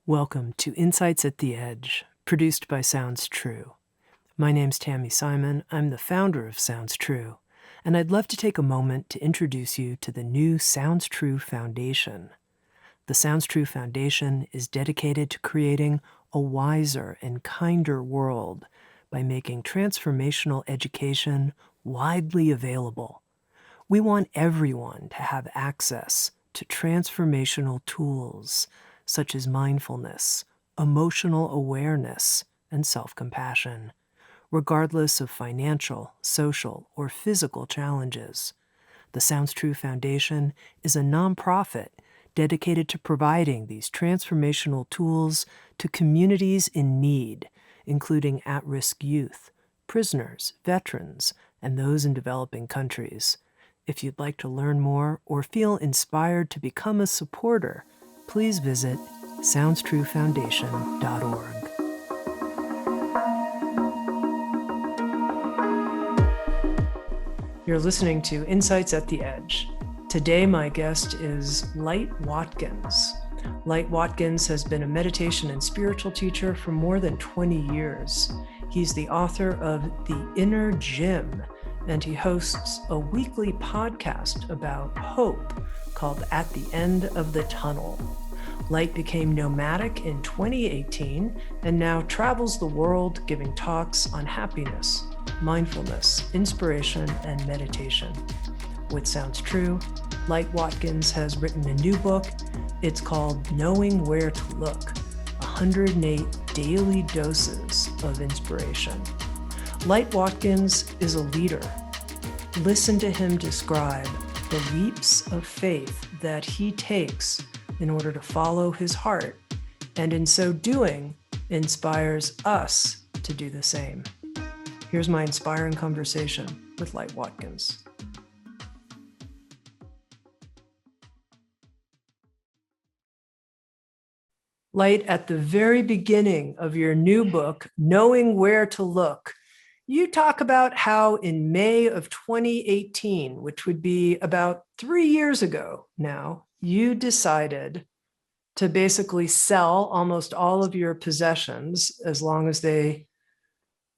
Welcome to Insights at the Edge, produced by Sounds True. My name's Tami Simon. I'm the founder of Sounds True, and I'd love to take a moment to introduce you to the new Sounds True Foundation. The Sounds True Foundation is dedicated to creating a wiser and kinder world by making transformational education widely available. We want everyone to have access to transformational tools such as mindfulness, emotional awareness, and self-compassion, regardless of financial, social, or physical challenges. The Sounds True Foundation is a nonprofit dedicated to providing these transformational tools to communities in need, including at-risk youth, prisoners, veterans, and those in developing countries. If you'd like to learn more or feel inspired to become a supporter, please visit SoundsTrueFoundation.org. You're listening to Insights at the Edge. Today, my guest is Light Watkins. Light Watkins has been a meditation and spiritual teacher for more than 20 years. He's the author of The Inner Gym, and he hosts a weekly podcast about hope called At the End of the Tunnel. Light became nomadic in 2018 and now travels the world giving talks on happiness, mindfulness, inspiration, and meditation. With Sounds True, Light Watkins has written a new book. It's called Knowing Where to Look, 108 Daily Doses of Inspiration. Light Watkins is a leader. Listen to him describe the leaps of faith that he takes in order to follow his heart, and in so doing, inspires us to do the same. Here's my inspiring conversation with Light Watkins. Light, at the very beginning of your new book, Knowing Where to Look, you talk about how in May of 2018, which would be about 3 years ago now, you decided to basically sell almost all of your possessions as long as they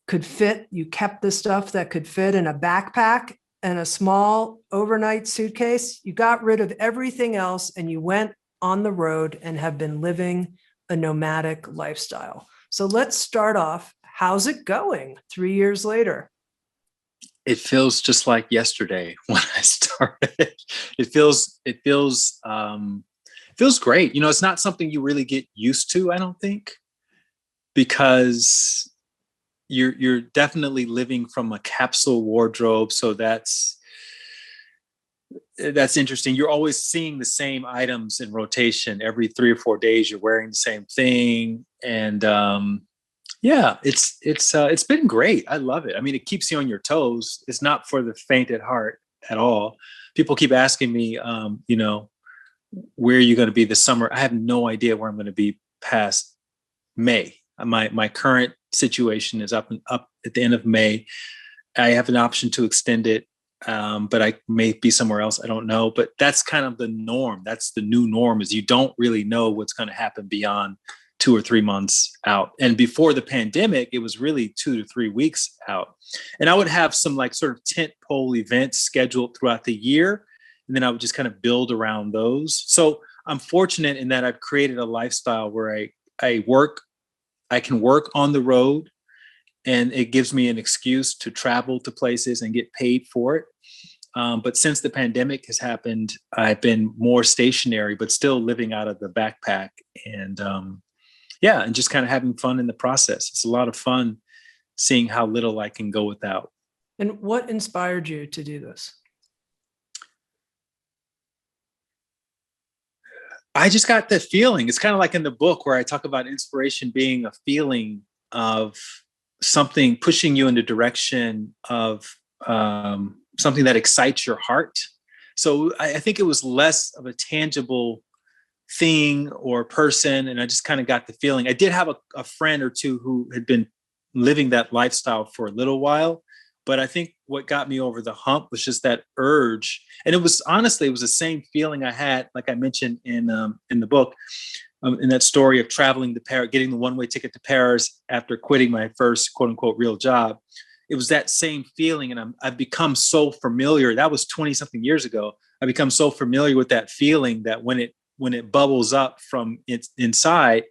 could fit. You kept the stuff that could fit in a backpack and a small overnight suitcase. You got rid of everything else and you went on the road and have been living a nomadic lifestyle. So let's start off. How's it going 3 years later? It feels just like yesterday when I started. It feels great. You know, it's not something you really get used to, I don't think, because you're definitely living from a capsule wardrobe. So that's interesting. You're always seeing the same items in rotation. Every 3 or 4 days, you're wearing the same thing. And yeah, it's been great. I love it. I mean, it keeps you on your toes. It's not for the faint at heart at all. People keep asking me, where are you going to be this summer? I have no idea where I'm going to be past May. My current situation is up at the end of May. I have an option to extend it, but I may be somewhere else. I don't know. But that's kind of the norm. That's the new norm, is you don't really know what's going to happen beyond 2 or 3 months out. And before the pandemic, it was really 2 to 3 weeks out. And I would have some like sort of tent pole events scheduled throughout the year. And then I would just kind of build around those. So I'm fortunate in that I've created a lifestyle where I can work on the road, and it gives me an excuse to travel to places and get paid for it. But since the pandemic has happened, I've been more stationary, but still living out of the backpack. And and just kind of having fun in the process. It's a lot of fun seeing how little I can go without. And what inspired you to do this? I just got the feeling. It's kind of like in the book where I talk about inspiration being a feeling of something pushing you in the direction of something that excites your heart. So I think it was less of a tangible thing or person, and I just kind of got the feeling. I did have a friend or two who had been living that lifestyle for a little while, But I think what got me over the hump was just that urge. And it was honestly, it was the same feeling I had, like I mentioned in the book, in that story of traveling to Paris, getting the one-way ticket to Paris after quitting my first quote unquote real job. It was that same feeling. And I've become so familiar. That was 20 something years ago. I become so familiar with that feeling that when it bubbles up from its inside,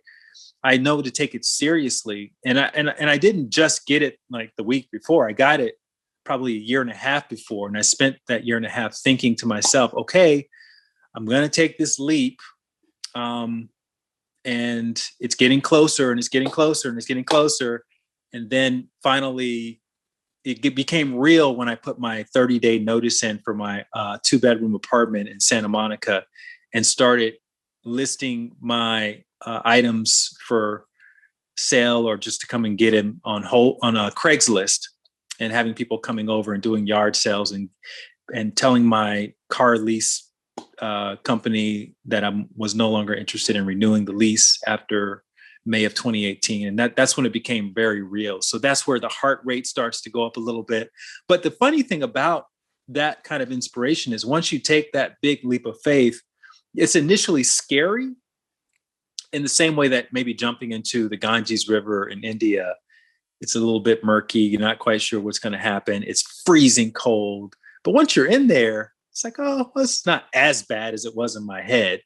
I know to take it seriously. And I didn't just get it like the week before. I got it probably a year and a half before. And I spent that year and a half thinking to myself, okay, I'm going to take this leap. And it's getting closer and it's getting closer and it's getting closer. And then finally it became real when I put my 30-day notice in for my 2-bedroom apartment in Santa Monica and started listing my items for sale or just to come and get them on a Craigslist, and having people coming over and doing yard sales and telling my car lease company that I was no longer interested in renewing the lease after May of 2018. And that's when it became very real. So that's where the heart rate starts to go up a little bit. But the funny thing about that kind of inspiration is once you take that big leap of faith, it's initially scary in the same way that maybe jumping into the Ganges River in India, it's a little bit murky. You're not quite sure what's going to happen. It's freezing cold. But once you're in there, it's like, oh, well, it's not as bad as it was in my head.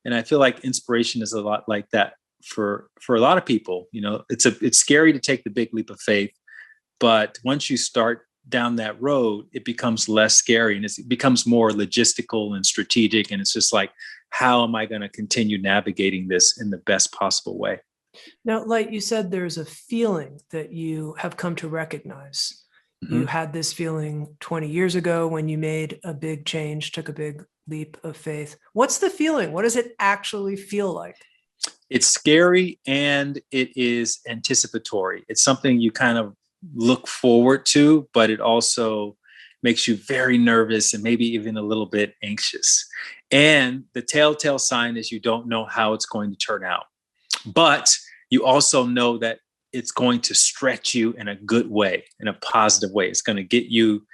And I feel like inspiration is a lot like that for a lot of people. You know, it's scary to take the big leap of faith, but once you start down that road, it becomes less scary and it becomes more logistical and strategic. And it's just like, how am I going to continue navigating this in the best possible way? Now, like you said, there's a feeling that you have come to recognize. Mm-hmm. You had this feeling 20 years ago when you made a big change, took a big leap of faith. What's the feeling? What does it actually feel like? It's scary and it is anticipatory. It's something you kind of look forward to, but it also makes you very nervous and maybe even a little bit anxious. And the telltale sign is you don't know how it's going to turn out. But you also know that it's going to stretch you in a good way, in a positive way. It's going to get you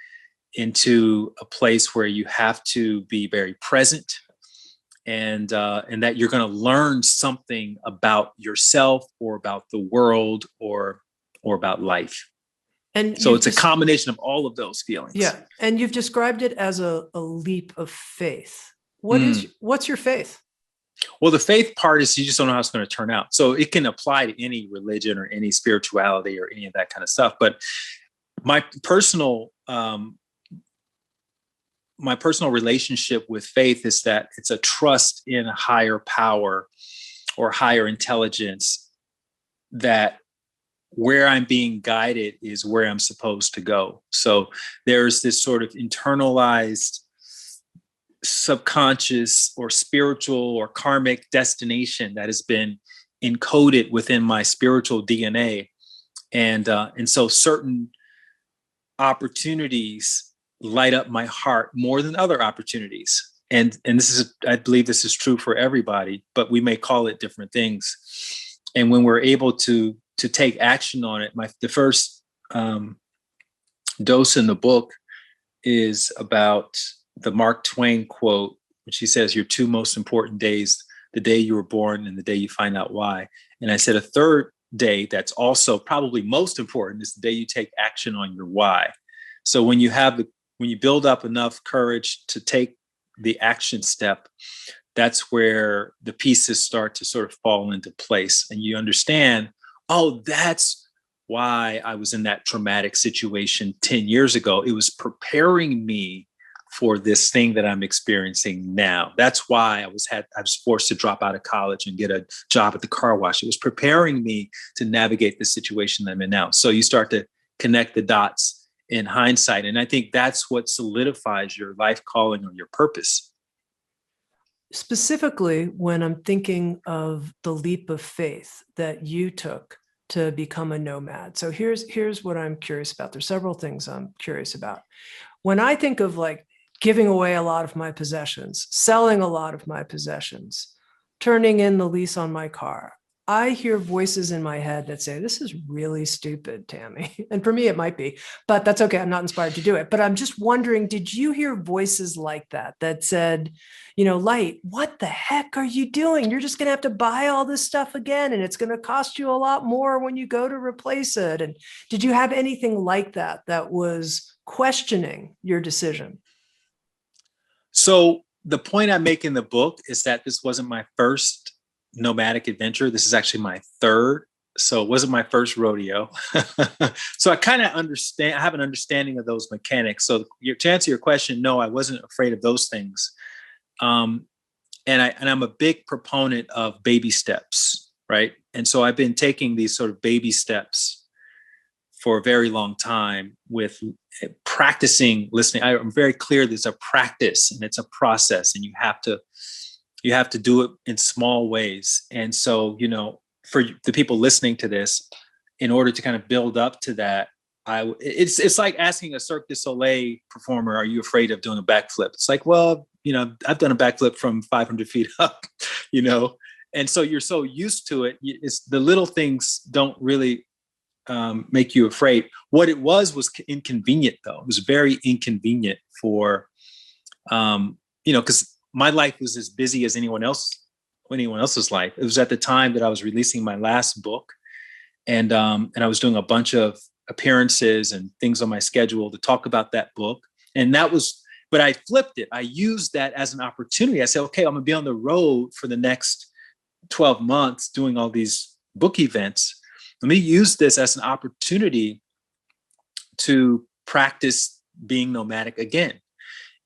into a place where you have to be very present and that you're going to learn something about yourself or about the world or about life. And so it's a combination of all of those feelings. Yeah. And you've described it as a leap of faith. What's your faith? Well, the faith part is you just don't know how it's going to turn out. So it can apply to any religion or any spirituality or any of that kind of stuff. But my personal relationship with faith is that it's a trust in a higher power or higher intelligence, that where I'm being guided is where I'm supposed to go. So there's this sort of internalized subconscious or spiritual or karmic destination that has been encoded within my spiritual DNA. And so certain opportunities light up my heart more than other opportunities. And this is, I believe this is true for everybody, but we may call it different things. And when we're able to take action on it, the first dose in the book is about the Mark Twain quote, which he says, your two most important days, the day you were born and the day you find out why. And I said a third day that's also probably most important is the day you take action on your why. So when you build up enough courage to take the action step, that's where the pieces start to sort of fall into place. And you understand, oh, that's why I was in that traumatic situation 10 years ago. It was preparing me for this thing that I'm experiencing now. That's why I was forced to drop out of college and get a job at the car wash. It was preparing me to navigate the situation that I'm in now. So you start to connect the dots in hindsight. And I think that's what solidifies your life calling or your purpose. Specifically, when I'm thinking of the leap of faith that you took to become a nomad. So here's what I'm curious about. There's several things I'm curious about. When I think of like giving away a lot of my possessions, selling a lot of my possessions, turning in the lease on my car, I hear voices in my head that say, this is really stupid, Tami. And for me, it might be, but that's okay. I'm not inspired to do it. But I'm just wondering, did you hear voices like that said, Light, what the heck are you doing? You're just going to have to buy all this stuff again, and it's going to cost you a lot more when you go to replace it. And did you have anything like that was questioning your decision? So the point I make in the book is that this wasn't my first nomadic adventure. This is actually my third. So it wasn't my first rodeo. So I kind of understand, I have an understanding of those mechanics. So to answer your question, no, I wasn't afraid of those things. And I'm a big proponent of baby steps, right? And so I've been taking these sort of baby steps for a very long time with practicing listening. I'm very clear there's a practice and it's a process, and you have to do it in small ways. And so, for the people listening to this, in order to kind of build up to that, it's like asking a Cirque du Soleil performer, are you afraid of doing a backflip? It's like, well, I've done a backflip from 500 feet up, and so you're so used to it. It's the little things don't really make you afraid. What it was inconvenient, though. It was very inconvenient for, because my life was as busy as anyone else's life. It was at the time that I was releasing my last book, and I was doing a bunch of appearances and things on my schedule to talk about that book. And but I flipped it. I used that as an opportunity. I said, okay, I'm gonna be on the road for the next 12 months doing all these book events. Let me use this as an opportunity to practice being nomadic again.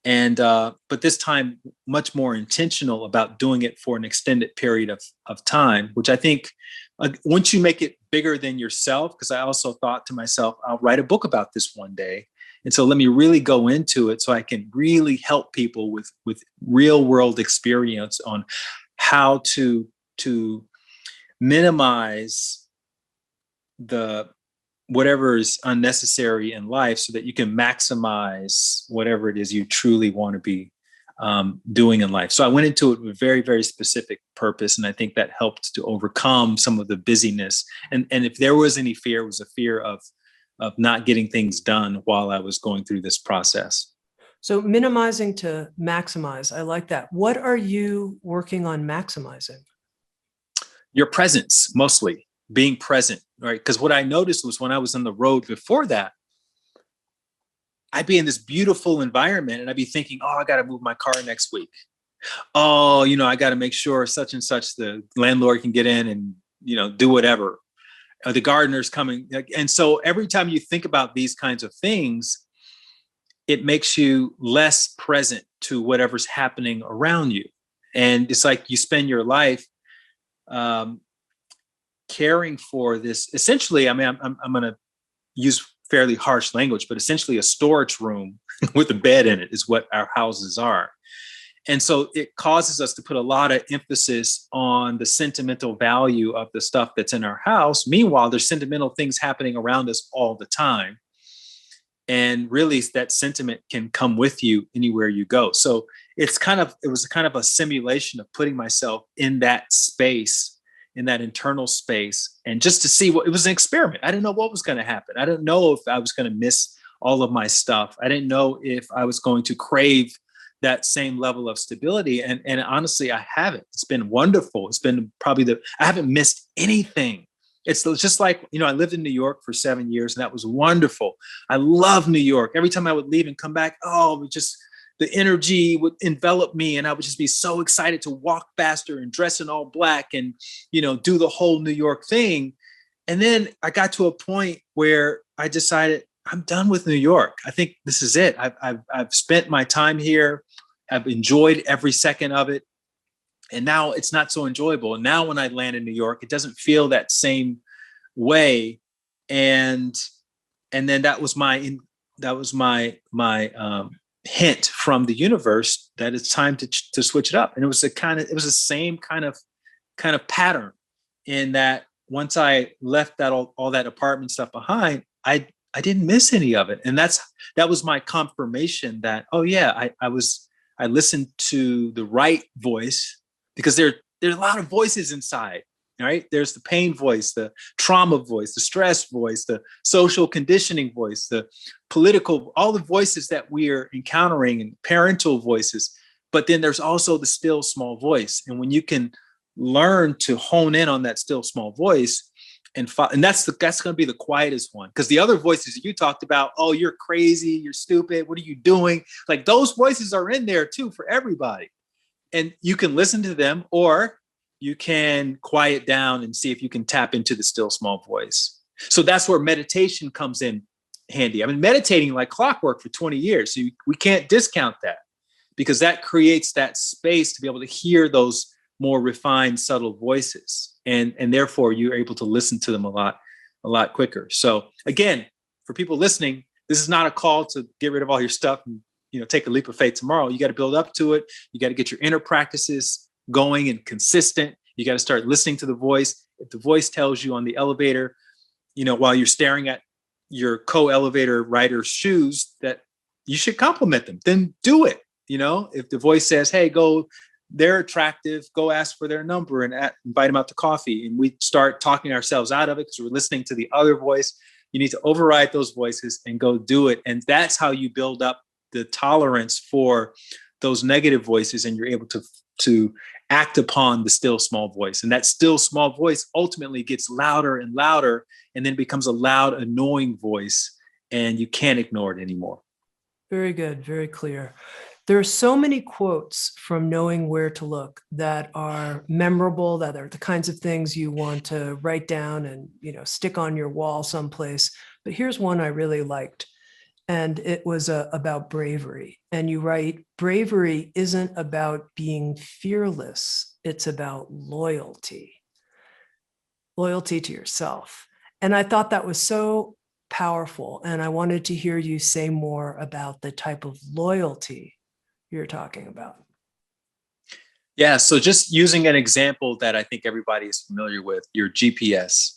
And but this time much more intentional about doing it for an extended period of time, which I think once you make it bigger than yourself, because I also thought to myself, I'll write a book about this one day. And so let me really go into it so I can really help people with real world experience on how to minimize the whatever is unnecessary in life so that you can maximize whatever it is you truly want to be doing in life. So I went into it with very, very specific purpose. And I think that helped to overcome some of the busyness. And if there was any fear, it was a fear of not getting things done while I was going through this process. So minimizing to maximize, I like that. What are you working on maximizing? Your presence, mostly being present, right? Because what I noticed was when I was on the road before that, I'd be in this beautiful environment and I'd be thinking, oh, I got to move my car next week. Oh, I got to make sure such and such the landlord can get in and, do whatever. The gardener's coming. And so every time you think about these kinds of things, it makes you less present to whatever's happening around you. And it's like you spend your life caring for this. Essentially, I mean, I'm going to use fairly harsh language, but essentially a storage room with a bed in it is what our houses are. And so it causes us to put a lot of emphasis on the sentimental value of the stuff that's in our house. Meanwhile, there's sentimental things happening around us all the time. And really that sentiment can come with you anywhere you go. So it was kind of a simulation of putting myself in that space, in that internal space, and just to see it was an experiment. I didn't know what was going to happen. I didn't know if I was going to miss all of my stuff. I didn't know if I was going to crave that same level of stability. And honestly, I haven't. It's been wonderful. It's been probably I haven't missed anything. It's just like, I lived in New York for 7 years and that was wonderful. I love New York. Every time I would leave and come back, the energy would envelop me and I would just be so excited to walk faster and dress in all black and, do the whole New York thing. And then I got to a point where I decided I'm done with New York. I think this is it. I've spent my time here. I've enjoyed every second of it. And now it's not so enjoyable. And now when I land in New York, it doesn't feel that same way. And then that was my hint from the universe that it's time to switch it up. And it was the same kind of pattern in that once I left all that apartment stuff behind, I didn't miss any of it. And that was my confirmation that, oh yeah, I listened to the right voice, because there are a lot of voices inside. right? There's the pain voice, the trauma voice, the stress voice, the social conditioning voice, the political, all the voices that we are encountering, and parental voices. But then there's also the still small voice. And when you can learn to hone in on that still small voice, and that's going to be the quietest one, because the other voices you talked about, oh, you're crazy, you're stupid, what are you doing? Like, those voices are in there too for everybody. And you can listen to them, or you can quiet down and see if you can tap into the still small voice. So that's where meditation comes in handy. I've been meditating like clockwork for 20 years. So we can't discount that, because that creates that space to be able to hear those more refined, subtle voices. And therefore you're able to listen to them a lot quicker. So again, for people listening, this is not a call to get rid of all your stuff and, take a leap of faith tomorrow. You got to build up to it. You got to get your inner practices going and consistent. You got to start listening to the voice. If the voice tells you on the elevator, while you're staring at your co-elevator rider's shoes, that you should compliment them, then do it. If the voice says, hey, go, they're attractive, go ask for their number and invite them out to coffee. And we start talking ourselves out of it because we're listening to the other voice. You need to override those voices and go do it. And that's how you build up the tolerance for those negative voices, and you're able to act upon the still small voice. And that still small voice ultimately gets louder and louder, and then becomes a loud, annoying voice, and you can't ignore it anymore. Very good, very clear. There are so many quotes from Knowing Where to Look that are memorable, that are the kinds of things you want to write down and, stick on your wall someplace. But here's one I really liked. And it was about bravery. And you write, bravery isn't about being fearless. It's about loyalty to yourself. And I thought that was so powerful. And I wanted to hear you say more about the type of loyalty you're talking about. Yeah. So just using an example that I think everybody is familiar with, your GPS,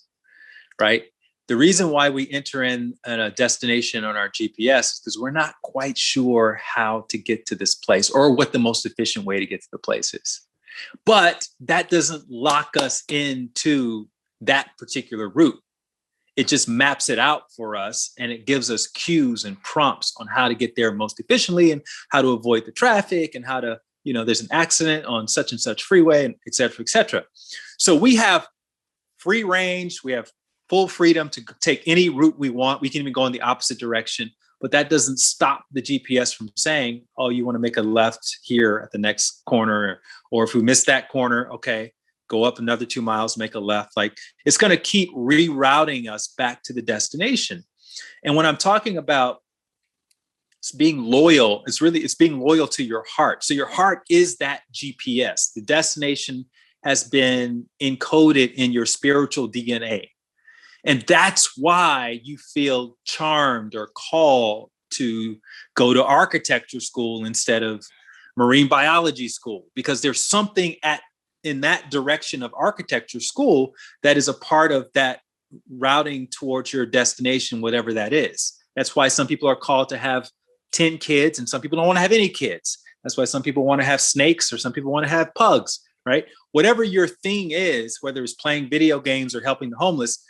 right? The reason why we enter in a destination on our GPS is because we're not quite sure how to get to this place, or what the most efficient way to get to the place is. But that doesn't lock us into that particular route. It just maps it out for us, and it gives us cues and prompts on how to get there most efficiently, and how to avoid the traffic, and how to, there's an accident on such and such freeway, and et cetera, et cetera. So we have free range. We have full freedom to take any route we want. We can even go in the opposite direction, but that doesn't stop the GPS from saying, oh, you want to make a left here at the next corner, or if we miss that corner, okay, go up another 2 miles, make a left. Like, it's going to keep rerouting us back to the destination. And when I'm talking about being loyal, it's being loyal to your heart. So your heart is that GPS. The destination has been encoded in your spiritual DNA. And that's why you feel charmed or called to go to architecture school instead of marine biology school, because there's something in that direction of architecture school that is a part of that routing towards your destination, whatever that is. That's why some people are called to have 10 kids, and some people don't want to have any kids. That's why some people want to have snakes, or some people want to have pugs, right? Whatever your thing is, whether it's playing video games or helping the homeless,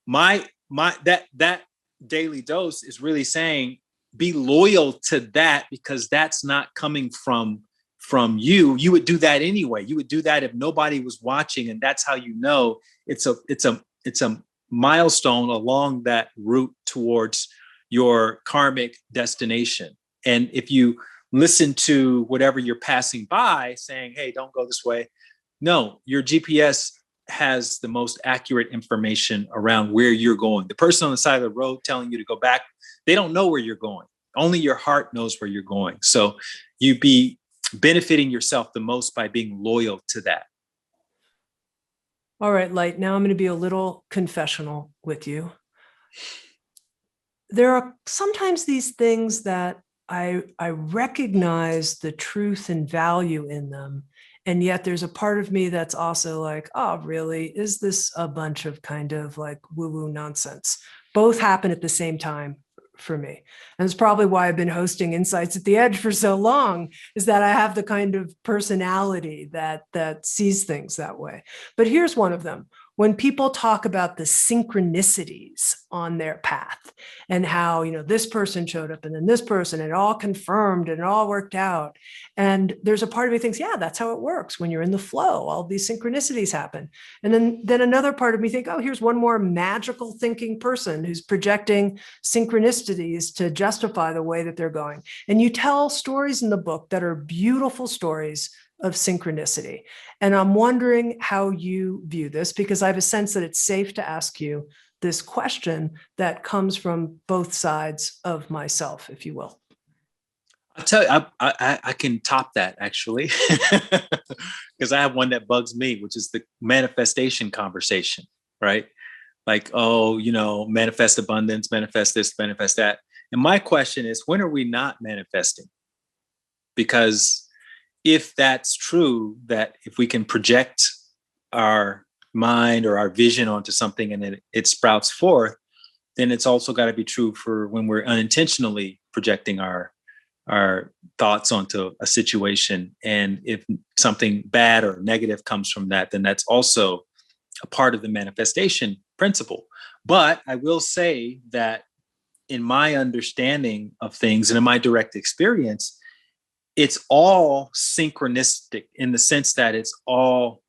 that daily dose is really saying, be loyal to that, because that's not coming from you. You would do that anyway. You would do that if nobody was watching, and that's how it's a milestone along that route towards your karmic destination. And if you listen to whatever you're passing by saying, hey, don't go this way, no, your GPS has the most accurate information around where you're going. The person on the side of the road telling you to go back, they don't know where you're going. Only your heart knows where you're going. So you be benefiting yourself the most by being loyal to that. All right, Light, now I'm going to be a little confessional with you. There are sometimes these things that I recognize the truth and value in them. And yet there's a part of me that's also like, oh, really? Is this a bunch of kind of like woo-woo nonsense? Both happen at the same time for me. And it's probably why I've been hosting Insights at the Edge for so long, is that I have the kind of personality that sees things that way. But here's one of them. When people talk about the synchronicities on their path and how, this person showed up and then this person, and it all confirmed and it all worked out. And there's a part of me thinks, yeah, that's how it works. When you're in the flow, all these synchronicities happen. And then another part of me think, oh, here's one more magical thinking person who's projecting synchronicities to justify the way that they're going. And you tell stories in the book that are beautiful stories of synchronicity. And I'm wondering how you view this, because I have a sense that it's safe to ask you this question that comes from both sides of myself, if you will. I'll tell you, I can top that actually, because I have one that bugs me, which is the manifestation conversation, right? Like, oh, manifest abundance, manifest this, manifest that. And my question is, when are we not manifesting? Because if that's true, that if we can project our mind or our vision onto something and it sprouts forth, then it's also got to be true for when we're unintentionally projecting our thoughts onto a situation. And if something bad or negative comes from that, then that's also a part of the manifestation principle. But I will say that in my understanding of things and in my direct experience, it's all synchronistic in the sense that it's all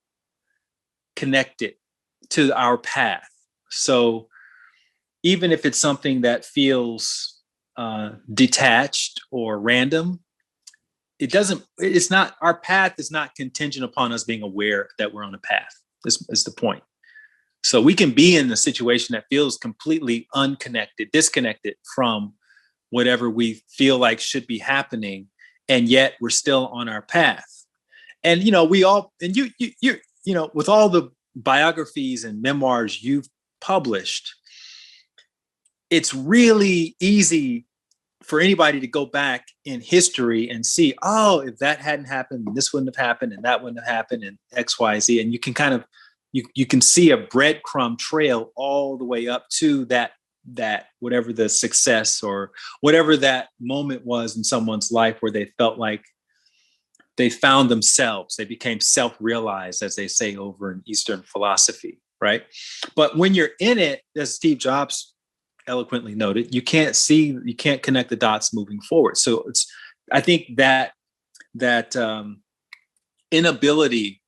connected to our path. So even if it's something that feels detached or random, our path is not contingent upon us being aware that we're on a path. This is the point. So we can be in a situation that feels completely unconnected, disconnected from whatever we feel like should be happening, and yet we're still on our path. And we all, and you with all the biographies and memoirs you've published, it's really easy for anybody to go back in history and see, oh, if that hadn't happened, this wouldn't have happened, and that wouldn't have happened, and X, Y, Z. And you can kind of, you can see a breadcrumb trail all the way up to that whatever the success or whatever that moment was in someone's life where they felt like they found themselves. They became self-realized, as they say over in Eastern philosophy, right? But when you're in it, as Steve Jobs eloquently noted, you can't connect the dots moving forward. So I think that inability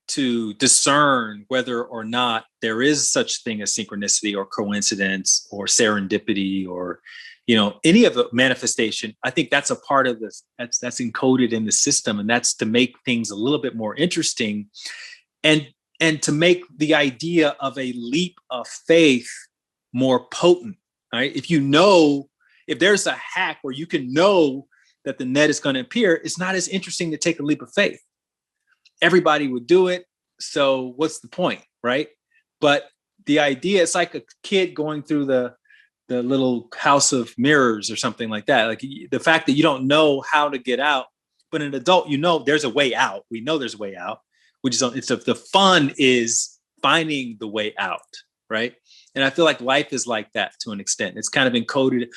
to discern whether or not there is such thing as synchronicity or coincidence or serendipity or, any of the manifestation, I think that's a part of this, that's encoded in the system. And that's to make things a little bit more interesting and to make the idea of a leap of faith more potent, right? If there's a hack where you can know that the net is going to appear, it's not as interesting to take a leap of faith. Everybody would do it. So what's the point, right? But the idea, it's like a kid going through the little house of mirrors or something like that. Like the fact that you don't know how to get out, but an adult, there's a way out. We know there's a way out, the fun is finding the way out, right? And I feel like life is like that to an extent. It's kind of encoded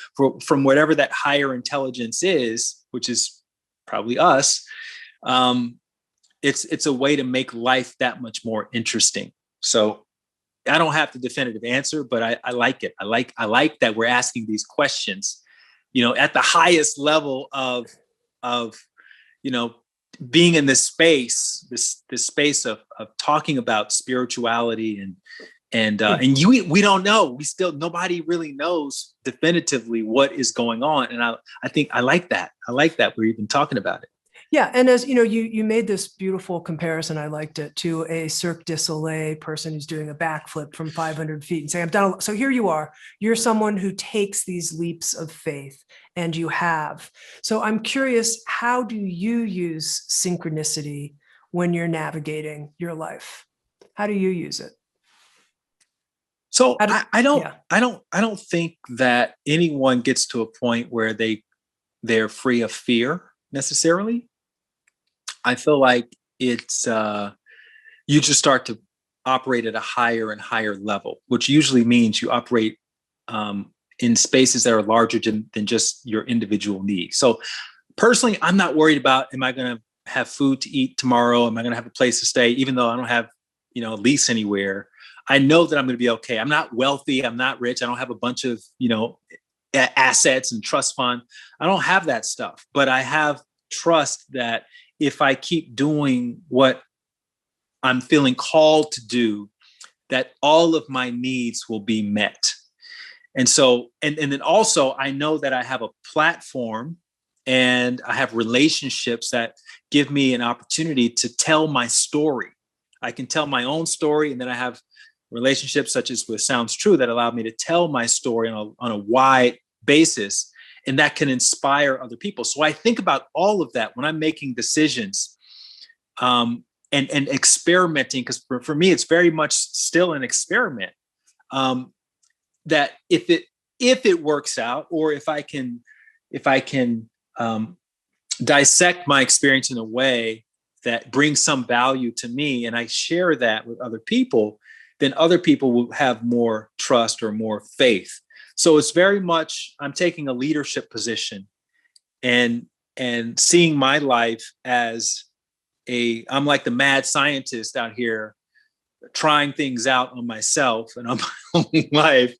from whatever that higher intelligence is, which is probably us. It's a way to make life that much more interesting. So I don't have the definitive answer, but I like it. I like that we're asking these questions, at the highest level of being in this space, this space of talking about spirituality and we don't know. Nobody really knows definitively what is going on. And I think I like that. I like that we're even talking about it. Yeah, and as you made this beautiful comparison, I liked it, to a Cirque du Soleil person who's doing a backflip from 500 feet and saying, "I've done." So here you are. You're someone who takes these leaps of faith, and you have. So I'm curious, how do you use synchronicity when you're navigating your life? How do you use it? So I don't think that anyone gets to a point where they're free of fear necessarily. I feel like it's you just start to operate at a higher and higher level, which usually means you operate in spaces that are larger than just your individual needs. So personally, I'm not worried about, am I going to have food to eat tomorrow? Am I going to have a place to stay? Even though I don't have, a lease anywhere, I know that I'm going to be okay. I'm not wealthy. I'm not rich. I don't have a bunch of, assets and trust fund. I don't have that stuff, but I have trust that if I keep doing what I'm feeling called to do, that all of my needs will be met. And so, and then also I know that I have a platform and I have relationships that give me an opportunity to tell my story. I can tell my own story, and then I have relationships such as with Sounds True that allow me to tell my story on a wide basis, and that can inspire other people. So I think about all of that when I'm making decisions, and experimenting, because for me, it's very much still an experiment. That if it works out, or if I can dissect my experience in a way that brings some value to me, and I share that with other people, then other people will have more trust or more faith. So it's very much, I'm taking a leadership position and seeing my life as I'm like the mad scientist out here trying things out on myself and on my own life,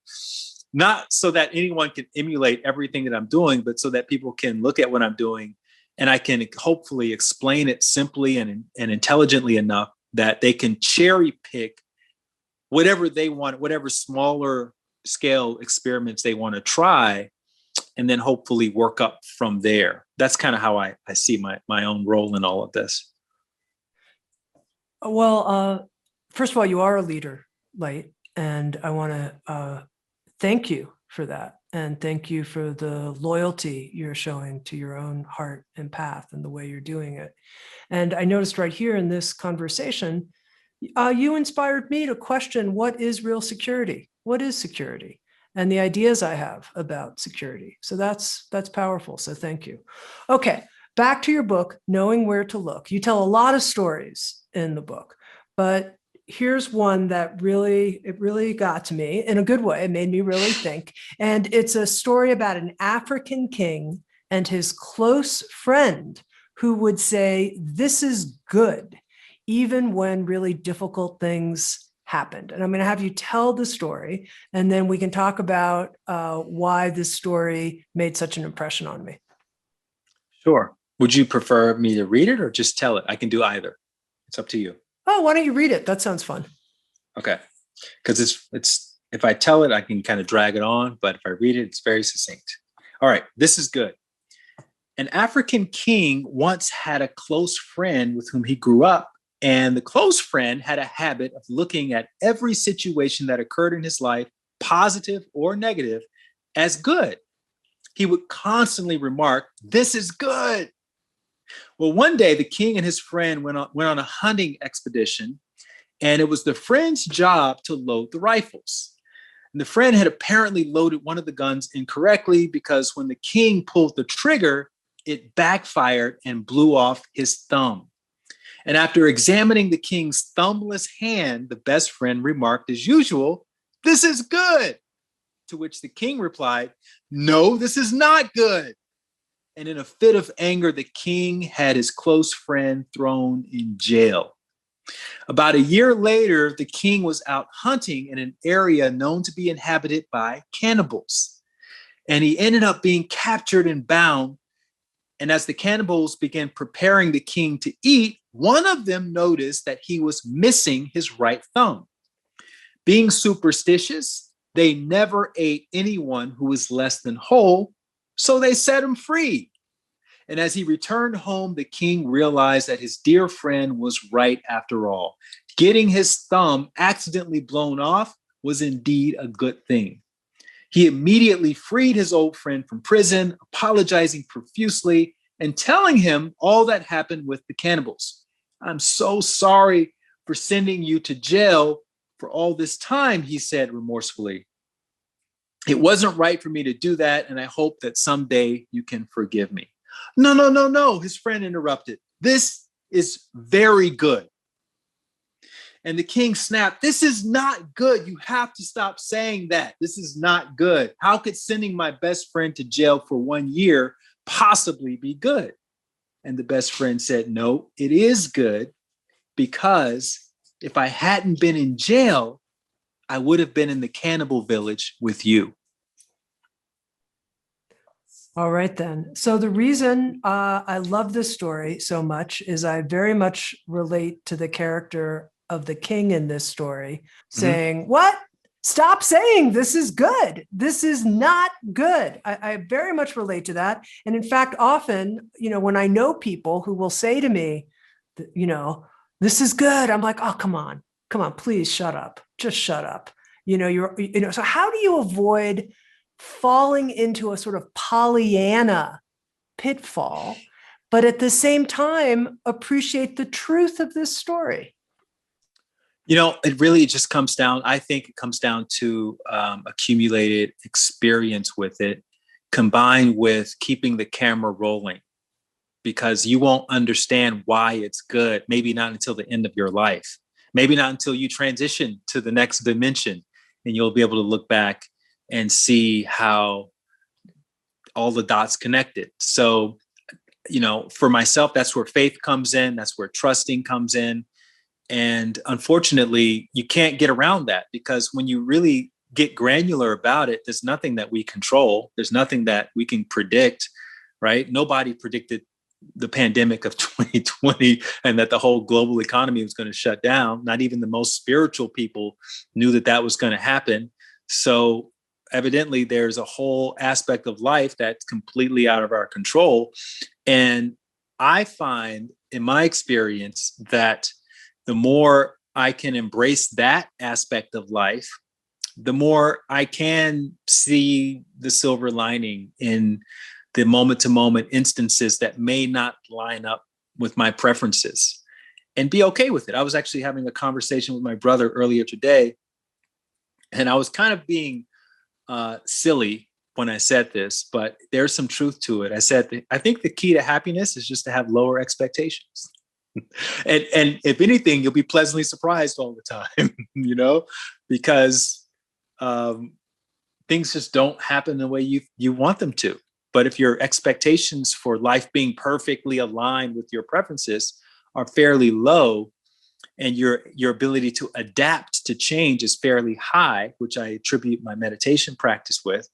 not so that anyone can emulate everything that I'm doing, but so that people can look at what I'm doing and I can hopefully explain it simply and intelligently enough that they can cherry pick whatever they want, whatever smaller scale experiments they want to try, and then hopefully work up from there. That's kind of how I see my own role in all of this. Well, first of all, you are a leader, Light, and I want to thank you for that. And thank you for the loyalty you're showing to your own heart and path and the way you're doing it. And I noticed right here in this conversation, you inspired me to question, what is real security? What is security? And the ideas I have about security. So that's powerful. So thank you. Okay, back to your book, Knowing Where to Look. You tell a lot of stories in the book, but here's one that really got to me in a good way. It made me really think. And it's a story about an African king and his close friend who would say, this is good, even when really difficult things happened. And I'm going to have you tell the story, and then we can talk about why this story made such an impression on me. Sure. Would you prefer me to read it or just tell it? I can do either. It's up to you. Oh, why don't you read it? That sounds fun. Okay. Because it's if I tell it, I can kind of drag it on, but if I read it, it's very succinct. All right, this is good. An African king once had a close friend with whom he grew up, and the close friend had a habit of looking at every situation that occurred in his life, positive or negative, as good. He would constantly remark, "This is good." Well, one day the king and his friend went on a hunting expedition, and it was the friend's job to load the rifles. And the friend had apparently loaded one of the guns incorrectly, because when the king pulled the trigger, it backfired and blew off his thumb. And after examining the king's thumbless hand, the best friend remarked as usual, "This is good." To which the king replied, "No, this is not good." And in a fit of anger, the king had his close friend thrown in jail. About a year later, the king was out hunting in an area known to be inhabited by cannibals. And he ended up being captured and bound. And as the cannibals began preparing the king to eat, one of them noticed that he was missing his right thumb. Being superstitious, they never ate anyone who was less than whole, so they set him free. And as he returned home, the king realized that his dear friend was right after all. Getting his thumb accidentally blown off was indeed a good thing. He immediately freed his old friend from prison, apologizing profusely and telling him all that happened with the cannibals. "I'm so sorry for sending you to jail for all this time," he said remorsefully. "It wasn't right for me to do that, and I hope that someday you can forgive me." No, his friend interrupted. "This is very good." And the king snapped, "This is not good. You have to stop saying that. This is not good. How could sending my best friend to jail for 1 year possibly be good?" And the best friend said, "No, it is good, because if I hadn't been in jail, I would have been in the cannibal village with you." All right, then. So the reason I love this story so much is I very much relate to the character of the king in this story, saying, "What? Stop saying this is good. This is not good." I very much relate to that. And in fact, often, when I know people who will say to me, "This is good," I'm like, "Oh, come on, please shut up. Just shut up." So how do you avoid falling into a sort of Pollyanna pitfall, but at the same time appreciate the truth of this story? It really just comes down, I think it comes down to accumulated experience with it, combined with keeping the camera rolling, because you won't understand why it's good, maybe not until the end of your life, maybe not until you transition to the next dimension, and you'll be able to look back and see how all the dots connected. So, for myself, that's where faith comes in. That's where trusting comes in. And unfortunately, you can't get around that, because when you really get granular about it, there's nothing that we control. There's nothing that we can predict, right? Nobody predicted the pandemic of 2020 and that the whole global economy was going to shut down. Not even the most spiritual people knew that that was going to happen. So evidently, there's a whole aspect of life that's completely out of our control. And I find in my experience that the more I can embrace that aspect of life, the more I can see the silver lining in the moment-to-moment instances that may not line up with my preferences, and be okay with it. I was actually having a conversation with my brother earlier today, and I was kind of being silly when I said this, but there's some truth to it. I said, I think the key to happiness is just to have lower expectations. And if anything, you'll be pleasantly surprised all the time, because things just don't happen the way you want them to. But if your expectations for life being perfectly aligned with your preferences are fairly low, and your ability to adapt to change is fairly high, which I attribute my meditation practice with,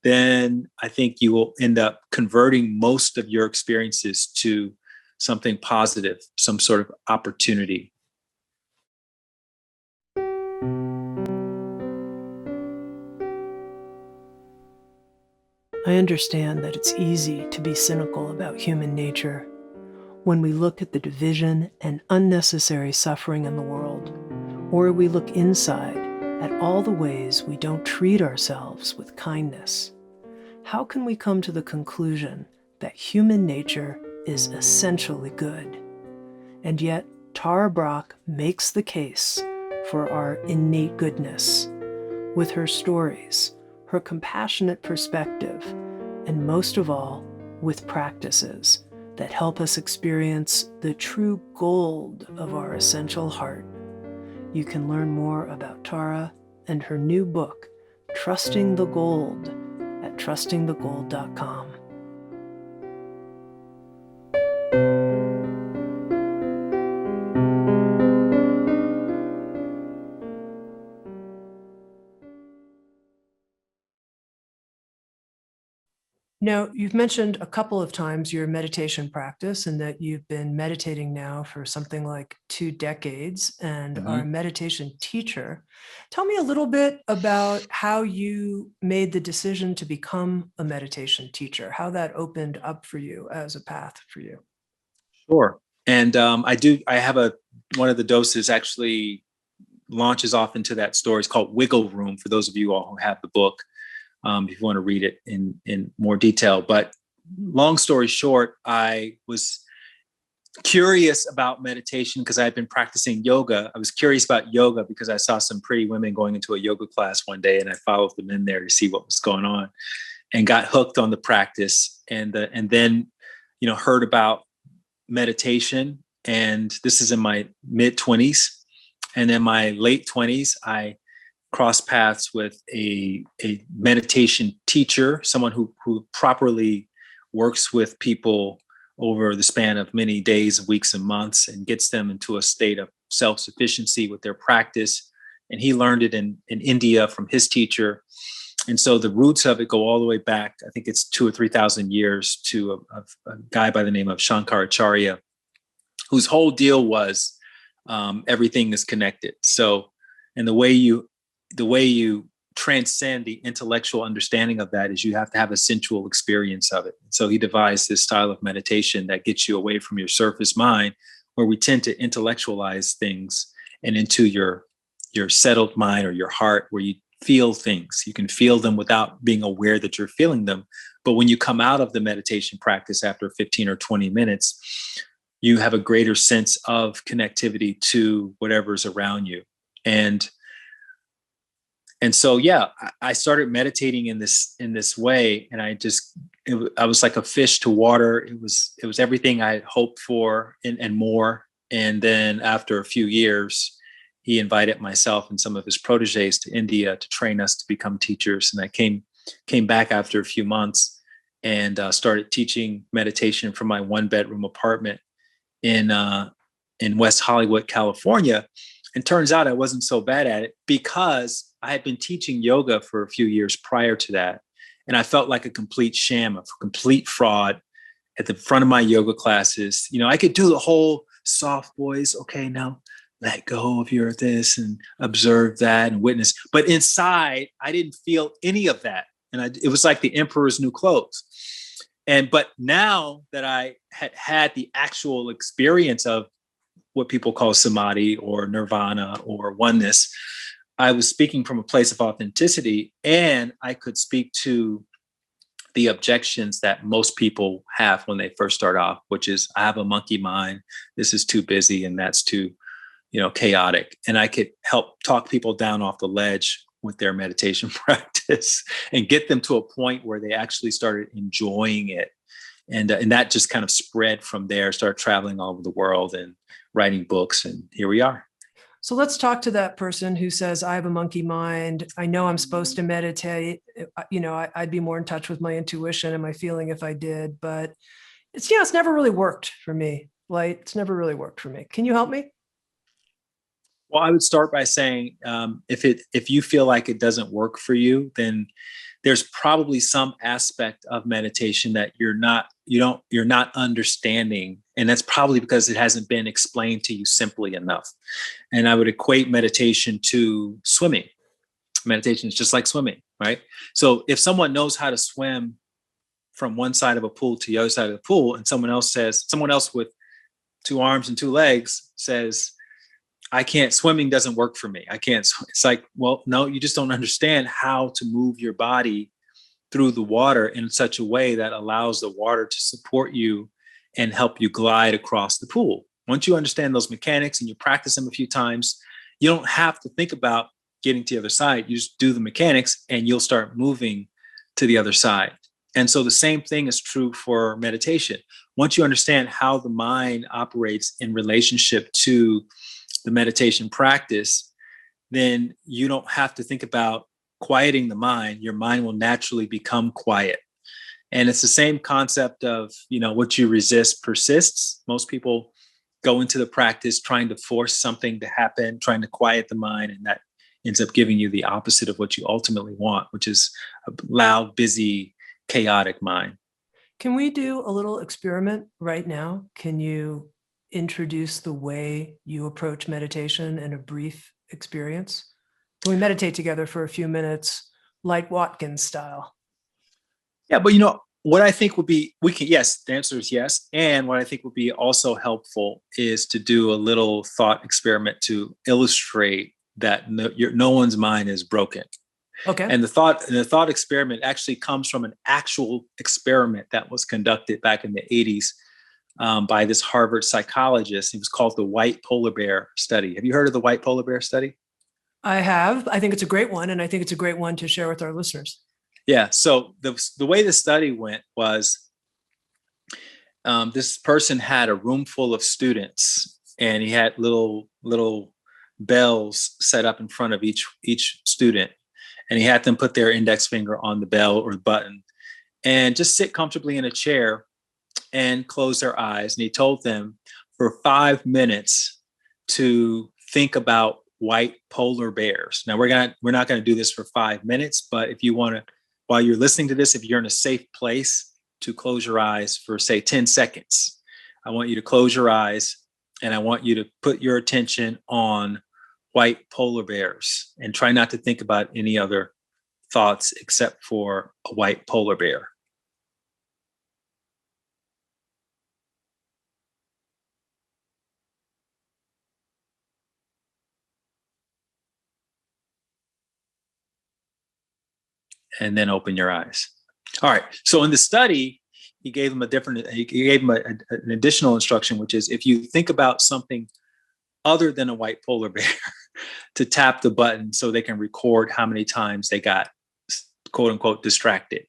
then I think you will end up converting most of your experiences to something positive, some sort of opportunity. I understand that it's easy to be cynical about human nature when we look at the division and unnecessary suffering in the world, or we look inside at all the ways we don't treat ourselves with kindness. How can we come to the conclusion that human nature is essentially good? And yet, Tara Brach makes the case for our innate goodness with her stories, her compassionate perspective, and most of all, with practices that help us experience the true gold of our essential heart. You can learn more about Tara and her new book, Trusting the Gold, at trustingthegold.com. Now, you've mentioned a couple of times your meditation practice and that you've been meditating now for something like 2 decades and are a meditation teacher. Tell me a little bit about how you made the decision to become a meditation teacher, how that opened up for you as a path for you. Sure. And I have one of the doses actually launches off into that story. It's called Wiggle Room, for those of you all who have the book. If you want to read it in more detail. But long story short, I was curious about meditation because I had been practicing yoga. I was curious about yoga because I saw some pretty women going into a yoga class one day, and I followed them in there to see what was going on, and got hooked on the practice. And then, heard about meditation. And this is in my mid-20s. And in my late 20s, I crossed paths with a meditation teacher, someone who properly works with people over the span of many days, weeks, and months, and gets them into a state of self-sufficiency with their practice. And he learned it in India from his teacher. And so the roots of it go all the way back, I think it's 2,000 or 3,000 years, to a guy by the name of Shankaracharya, whose whole deal was everything is connected. So, and the way you transcend the intellectual understanding of that is you have to have a sensual experience of it. So he devised this style of meditation that gets you away from your surface mind, where we tend to intellectualize things, and into your settled mind or your heart, where you feel things. You can feel them without being aware that you're feeling them. But when you come out of the meditation practice after 15 or 20 minutes, you have a greater sense of connectivity to whatever's around you. And so, yeah, I started meditating in this way, and I was like a fish to water. It was everything I had hoped for and more. And then after a few years, he invited myself and some of his proteges to India to train us to become teachers. And I came back after a few months and started teaching meditation from my 1-bedroom apartment in West Hollywood, California. And turns out I wasn't so bad at it, because I had been teaching yoga for a few years prior to that. And I felt like a complete sham, a complete fraud at the front of my yoga classes. You know, I could do the whole soft voice. Okay, now let go of your this and observe that and witness. But inside, I didn't feel any of that. And it was like the emperor's new clothes. But now that I had the actual experience of what people call samadhi or nirvana or oneness, I was speaking from a place of authenticity, and I could speak to the objections that most people have when they first start off, which is, I have a monkey mind. This is too busy, and that's too, chaotic. And I could help talk people down off the ledge with their meditation practice and get them to a point where they actually started enjoying it. And that just kind of spread from there, started traveling all over the world and writing books. And here we are. So let's talk to that person who says, I have a monkey mind. I know I'm supposed to meditate. I'd be more in touch with my intuition and my feeling if I did, but it's never really worked for me. Light, it's never really worked for me. Can you help me? Well, I would start by saying, if you feel like it doesn't work for you, then there's probably some aspect of meditation that you're not understanding. And that's probably because it hasn't been explained to you simply enough. And I would equate meditation to swimming. Meditation is just like swimming, right? So if someone knows how to swim from one side of a pool to the other side of the pool, and someone else with 2 arms and 2 legs says, I can't, swimming doesn't work for me. I can't. It's like, well, no, you just don't understand how to move your body through the water in such a way that allows the water to support you and help you glide across the pool. Once you understand those mechanics and you practice them a few times, you don't have to think about getting to the other side. You just do the mechanics and you'll start moving to the other side. And so the same thing is true for meditation. Once you understand how the mind operates in relationship to the meditation practice, then you don't have to think about quieting the mind. Your mind will naturally become quiet. And it's the same concept of, what you resist persists. Most people go into the practice trying to force something to happen, trying to quiet the mind, and that ends up giving you the opposite of what you ultimately want, which is a loud, busy, chaotic mind. Can we do a little experiment right now? Can you introduce the way you approach meditation in a brief experience? Can we meditate together for a few minutes, like Watkins style? Yeah, but what I think would be, yes, the answer is yes. And what I think would be also helpful is to do a little thought experiment to illustrate that no one's mind is broken. Okay. And the thought experiment actually comes from an actual experiment that was conducted back in the 80s by this Harvard psychologist. It was called the white polar bear study. Have you heard of the white polar bear study? I have. I think it's a great one, and I think it's a great one to share with our listeners. Yeah. So the way the study went was this person had a room full of students, and he had little bells set up in front of each student. And he had them put their index finger on the bell or the button and just sit comfortably in a chair and close their eyes. And he told them for 5 minutes to think about white polar bears. Now we're not going to do this for 5 minutes, but if you want to, while you're listening to this, if you're in a safe place, to close your eyes for say 10 seconds. I want you to close your eyes and I want you to put your attention on white polar bears and try not to think about any other thoughts except for a white polar bear. And then open your eyes. All right. So in the study, he gave them an additional instruction, which is if you think about something other than a white polar bear, to tap the button so they can record how many times they got quote unquote distracted.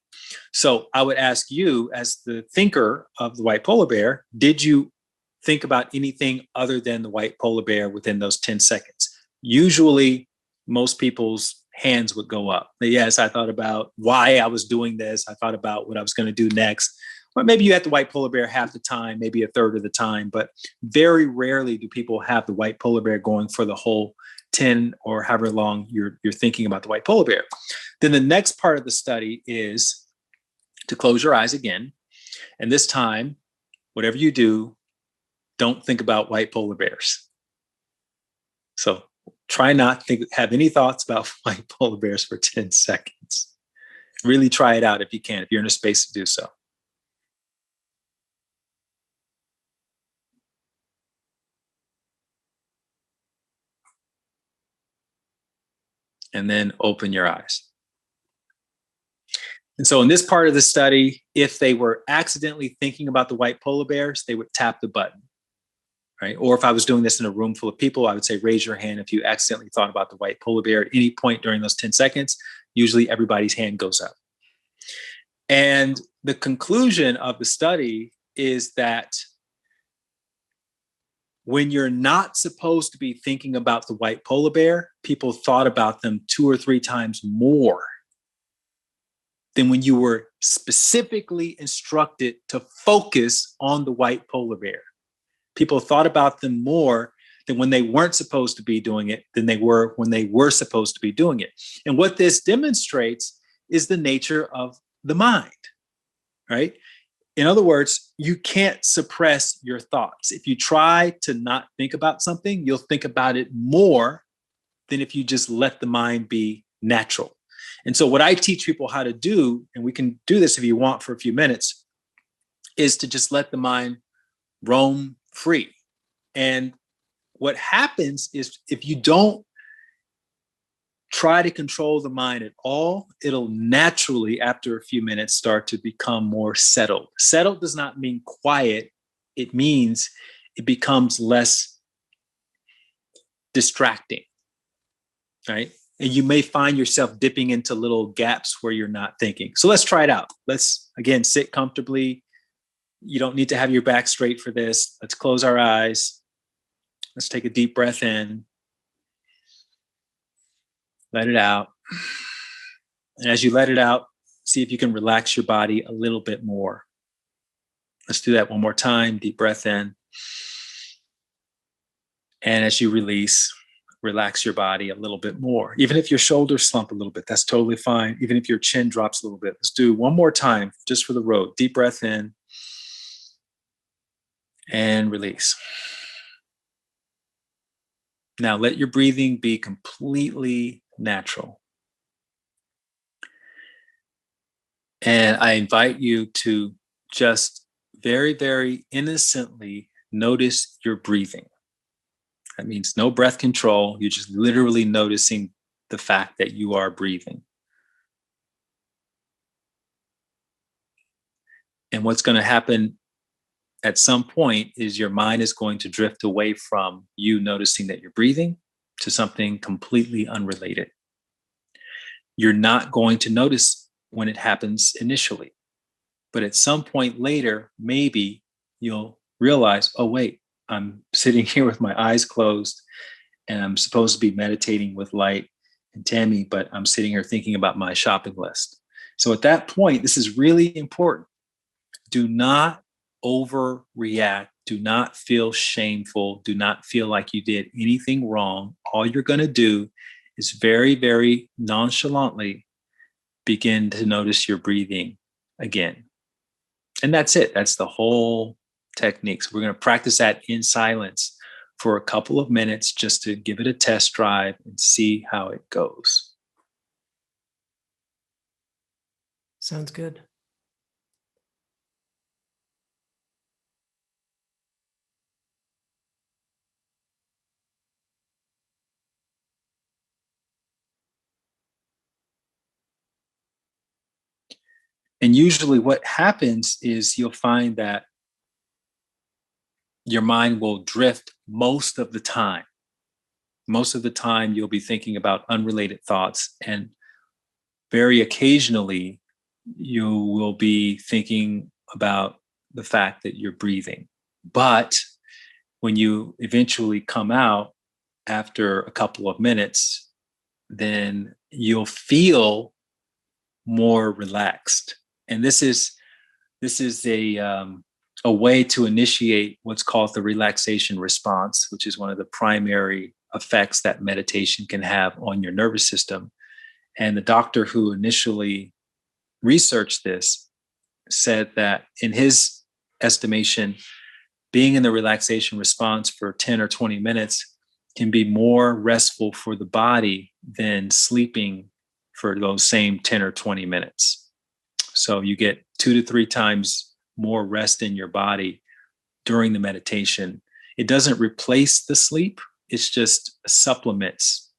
So I would ask you, as the thinker of the white polar bear, did you think about anything other than the white polar bear within those 10 seconds? Usually most people's hands would go up. Yes, I thought about why I was doing this. I thought about what I was going to do next. Or maybe you had the white polar bear half the time, maybe a third of the time, but very rarely do people have the white polar bear going for the whole 10 or however long you're thinking about the white polar bear. Then the next part of the study is to close your eyes again. And this time, whatever you do, don't think about white polar bears. So try not to have any thoughts about white polar bears for 10 seconds. Really try it out if you can, if you're in a space to do so. And then open your eyes. And so in this part of the study, if they were accidentally thinking about the white polar bears, they would tap the button, right? Or if I was doing this in a room full of people, I would say, raise your hand if you accidentally thought about the white polar bear at any point during those 10 seconds. Usually everybody's hand goes up. And the conclusion of the study is that when you're not supposed to be thinking about the white polar bear, people thought about them 2 or 3 times more than when you were specifically instructed to focus on the white polar bear. People thought about them more than when they weren't supposed to be doing it than they were when they were supposed to be doing it. And what this demonstrates is the nature of the mind, right? In other words, you can't suppress your thoughts. If you try to not think about something, you'll think about it more than if you just let the mind be natural. And so what I teach people how to do, and we can do this if you want for a few minutes, is to just let the mind roam free. And what happens is if you don't try to control the mind at all, it'll naturally, after a few minutes, start to become more settled. Settled does not mean quiet. It means it becomes less distracting, right? And you may find yourself dipping into little gaps where you're not thinking. So let's try it out. Let's, again, sit comfortably. You don't need to have your back straight for this. Let's close our eyes. Let's take a deep breath in. Let it out. And as you let it out, see if you can relax your body a little bit more. Let's do that one more time. Deep breath in. And as you release, relax your body a little bit more. Even if your shoulders slump a little bit, that's totally fine. Even if your chin drops a little bit. Let's do one more time just for the road. Deep breath in and release. Now let your breathing be completely natural. And I invite you to just very, very innocently notice your breathing. That means no breath control. You're just literally noticing the fact that you are breathing. And what's going to happen at some point is your mind is going to drift away from you noticing that you're breathing to something completely unrelated. You're not going to notice when it happens initially, but at some point later, maybe you'll realize, oh, wait, I'm sitting here with my eyes closed and I'm supposed to be meditating with Light and Tami, but I'm sitting here thinking about my shopping list. So at that point, this is really important. Do not overreact. Do not feel shameful. Do not feel like you did anything wrong. All you're going to do is very, very nonchalantly begin to notice your breathing again. And that's it. That's the whole technique. So we're going to practice that in silence for a couple of minutes just to give it a test drive and see how it goes. Sounds good. And usually what happens is you'll find that your mind will drift most of the time. Most of the time, you'll be thinking about unrelated thoughts. And very occasionally, you will be thinking about the fact that you're breathing. But when you eventually come out after a couple of minutes, then you'll feel more relaxed. And this is a way to initiate what's called the relaxation response, which is one of the primary effects that meditation can have on your nervous system. And the doctor who initially researched this said that in his estimation, being in the relaxation response for 10 or 20 minutes can be more restful for the body than sleeping for those same 10 or 20 minutes. So you get 2 to 3 times more rest in your body during the meditation. It doesn't replace the sleep, it's just supplements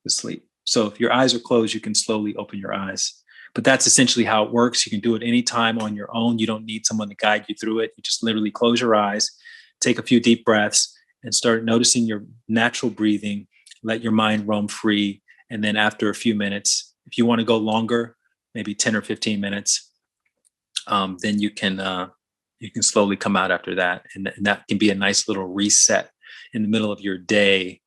the sleep. So if your eyes are closed, you can slowly open your eyes. But that's essentially how it works. You can do it anytime on your own. You don't need someone to guide you through it. You just literally close your eyes, take a few deep breaths, and start noticing your natural breathing. Let your mind roam free. And then after a few minutes, if you want to go longer, maybe 10 or 15 minutes, then you can slowly come out after that. And that can be a nice little reset in the middle of your day.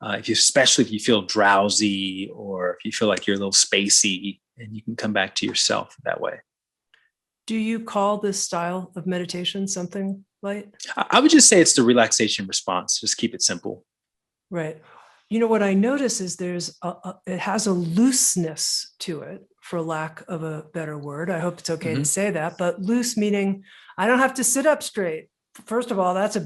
Especially if you feel drowsy or if you feel like you're a little spacey, and you can come back to yourself that way. Do you call this style of meditation something, Light? I would just say it's the relaxation response. Just keep it simple. Right. You know, what I notice is it has a looseness to it, for lack of a better word. I hope it's okay to say that, but loose meaning I don't have to sit up straight. First of all, that's a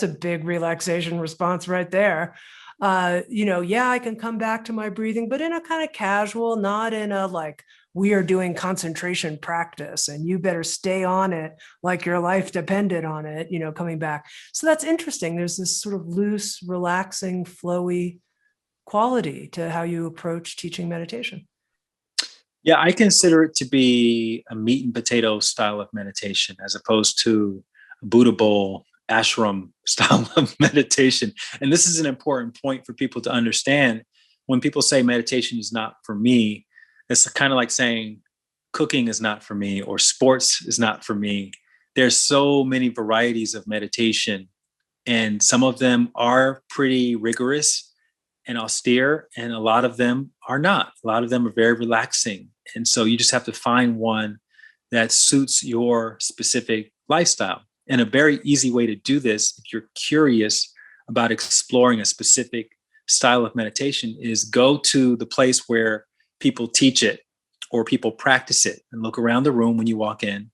big relaxation response right there. Yeah, I can come back to my breathing, but in a kind of casual, not in a like, we are doing concentration practice and you better stay on it like your life depended on it, coming back. So that's interesting. There's this sort of loose, relaxing, flowy quality to how you approach teaching meditation. Yeah, I consider it to be a meat and potato style of meditation as opposed to a Buddha bowl ashram style of meditation. And this is an important point for people to understand. When people say meditation is not for me, it's kind of like saying cooking is not for me or sports is not for me. There's so many varieties of meditation, and some of them are pretty rigorous and austere, and a lot of them are not. A lot of them are very relaxing. And so you just have to find one that suits your specific lifestyle. And a very easy way to do this, if you're curious about exploring a specific style of meditation, is go to the place where people teach it or people practice it, and look around the room when you walk in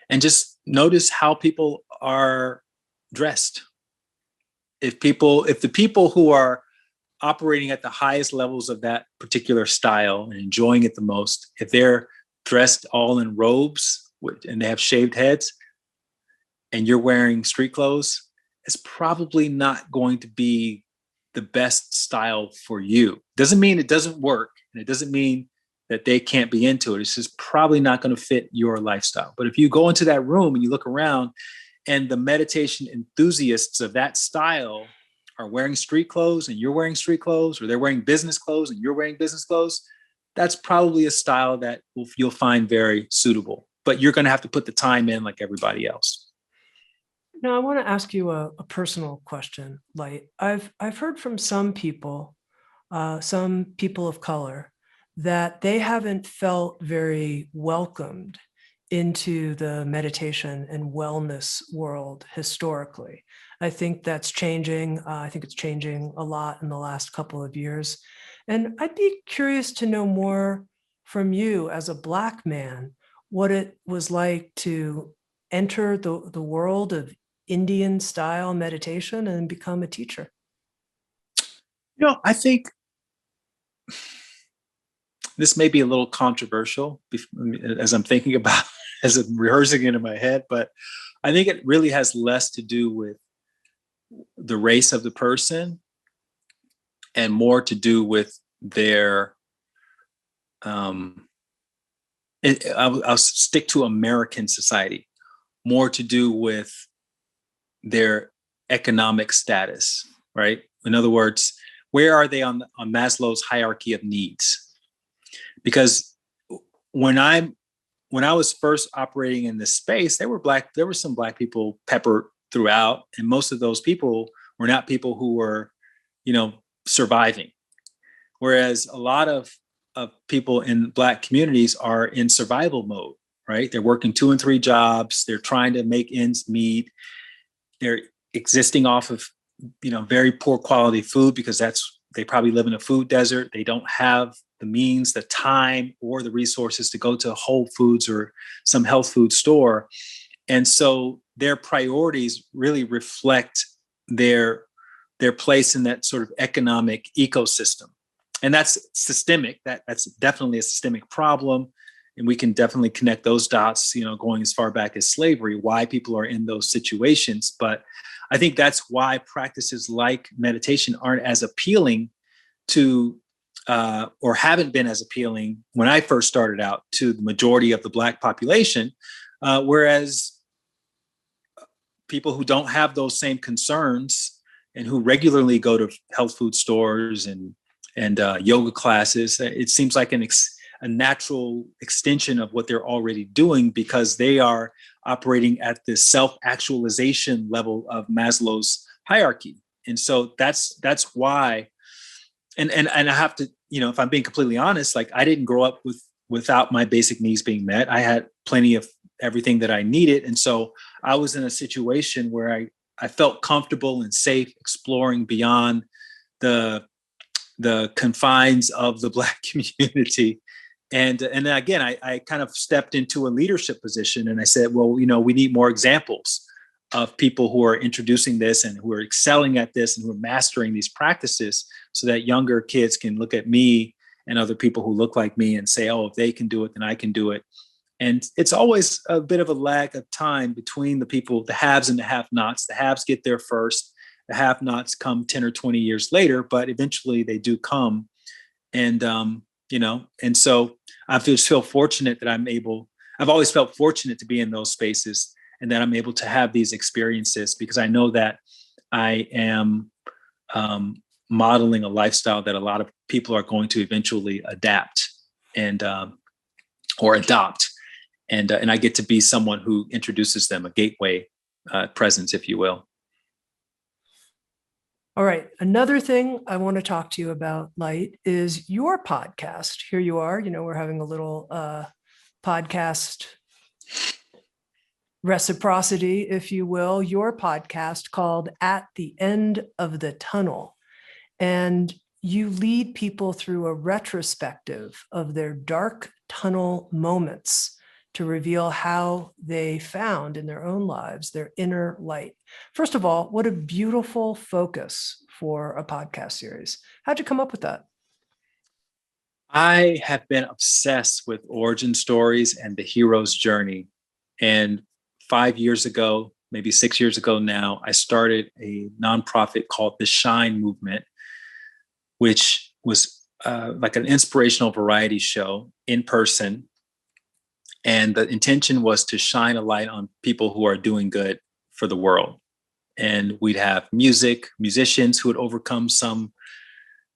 and just notice how people are dressed. If the people who are operating at the highest levels of that particular style and enjoying it the most, if they're dressed all in robes and they have shaved heads and you're wearing street clothes, it's probably not going to be the best style for you. Doesn't mean it doesn't work, and it doesn't mean that they can't be into it. It's just probably not going to fit your lifestyle. But if you go into that room and you look around and the meditation enthusiasts of that style are wearing street clothes and you're wearing street clothes, or they're wearing business clothes and you're wearing business clothes, that's probably a style that you'll find very suitable. But you're going to have to put the time in like everybody else. Now, I want to ask you a personal question, Light. I've heard from some people of color, that they haven't felt very welcomed into the meditation and wellness world historically. I think that's changing. I think it's changing a lot in the last couple of years. And I'd be curious to know more from you as a Black man, what it was like to enter the world of Indian style meditation and become a teacher. I think this may be a little controversial as I'm thinking about, as I'm rehearsing it in my head, but I think it really has less to do with the race of the person and more to do with their, I'll stick to American society, more to do with their economic status, right? In other words, where are they on Maslow's hierarchy of needs? Because when I was first operating in this space, there were some Black people peppered throughout, and most of those people were not people who were, surviving. Whereas a lot of people in Black communities are in survival mode, right? They're working 2 and 3 jobs. They're trying to make ends meet. They're existing off of, very poor quality food because they probably live in a food desert. They don't have the means, the time, or the resources to go to Whole Foods or some health food store. And so their priorities really reflect their place in that sort of economic ecosystem. And that's systemic. That's definitely a systemic problem. And we can definitely connect those dots, going as far back as slavery, why people are in those situations. But I think that's why practices like meditation aren't as appealing to, or haven't been as appealing when I first started out, to the majority of the Black population. Whereas people who don't have those same concerns and who regularly go to health food stores and yoga classes, it seems like a natural extension of what they're already doing because they are operating at the self-actualization level of Maslow's hierarchy. And so that's why, and I have to, if I'm being completely honest, like I didn't grow up without my basic needs being met. I had plenty of everything that I needed. And so I was in a situation where I felt comfortable and safe exploring beyond the confines of the Black community. And then again, I kind of stepped into a leadership position and I said, well, we need more examples of people who are introducing this and who are excelling at this and who are mastering these practices so that younger kids can look at me and other people who look like me and say, oh, if they can do it, then I can do it. And it's always a bit of a lag of time between the people, the haves and the have-nots. The haves get there first. The have-nots come 10 or 20 years later, but eventually they do come. And, and so I just feel fortunate that I've always felt fortunate to be in those spaces and that I'm able to have these experiences because I know that I am modeling a lifestyle that a lot of people are going to eventually adapt and or adopt. And I get to be someone who introduces them, a gateway presence, if you will. All right. Another thing I want to talk to you about, Light, is your podcast. Here you are. We're having a little podcast reciprocity, if you will. Your podcast called At the End of the Tunnel. And you lead people through a retrospective of their dark tunnel moments to reveal how they found in their own lives their inner light. First of all, what a beautiful focus for a podcast series. How'd you come up with that? I have been obsessed with origin stories and the hero's journey. And 5 years ago, maybe 6 years ago now, I started a nonprofit called the Shine Movement, which was like an inspirational variety show in person. And the intention was to shine a light on people who are doing good for the world. And we'd have musicians who would overcome some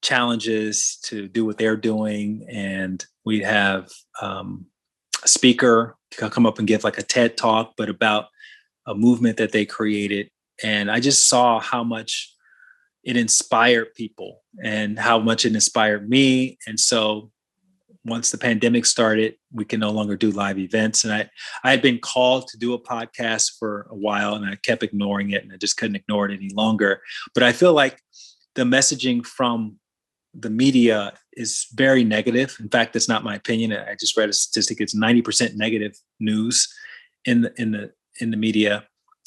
challenges to do what they're doing. And we'd have a speaker come up and give like a TED talk, but about a movement that they created. And I just saw how much it inspired people and how much it inspired me. And so once the pandemic started, we can no longer do live events. And I had been called to do a podcast for a while, and I kept ignoring it, and I just couldn't ignore it any longer. But I feel like the messaging from the media is very negative. In fact, that's not my opinion. I just read a statistic. It's 90% negative news in the media.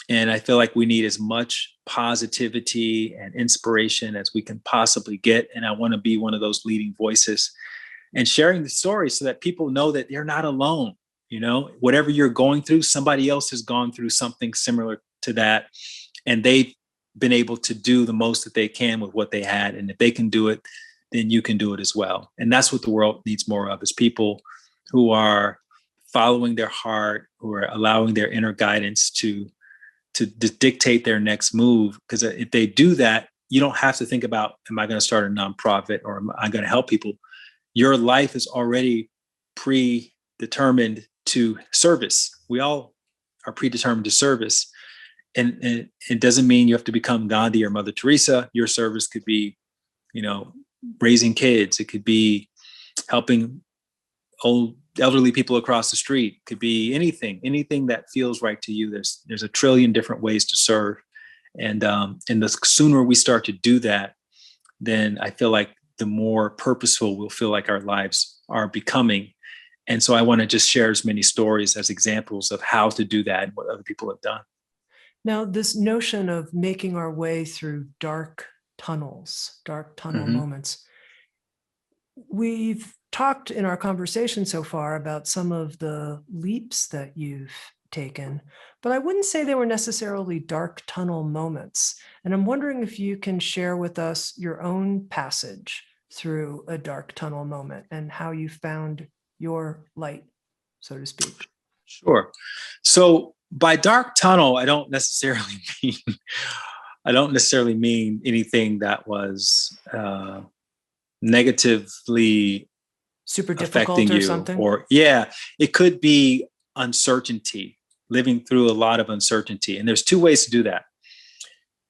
And I feel like we need as much positivity and inspiration as we can possibly get. And I want to be one of those leading voices and sharing the story so that people know that they're not alone. You know, whatever you're going through, somebody else has gone through something similar to that, and they've been able to do the most that they can with what they had. And if they can do it, then you can do it as well. And that's what the world needs more of, is people who are following their heart, who are allowing their inner guidance to dictate their next move. Because if they do that, you don't have to think about, am I going to start a nonprofit, or am I going to help people? Your life is already predetermined to service. We all are predetermined to service. And it doesn't mean you have to become Gandhi or Mother Teresa. Your service could be, you know, raising kids. It could be helping elderly people across the street. It could be anything that feels right to you. There's a trillion different ways to serve. And the sooner we start to do that, then I feel like the more purposeful we'll feel like our lives are becoming. And so I want to just share as many stories as examples of how to do that and what other people have done. Now, this notion of making our way through dark tunnel moments. We've talked in our conversation so far about some of the leaps that you've taken, but I wouldn't say they were necessarily dark tunnel moments. And I'm wondering if you can share with us your own passage through a dark tunnel moment and how you found your light, so to speak. Sure. So by dark tunnel, I don't necessarily mean anything that was negatively super affecting difficult or you, something. Or it could be uncertainty, living through a lot of uncertainty. And there's two ways to do that.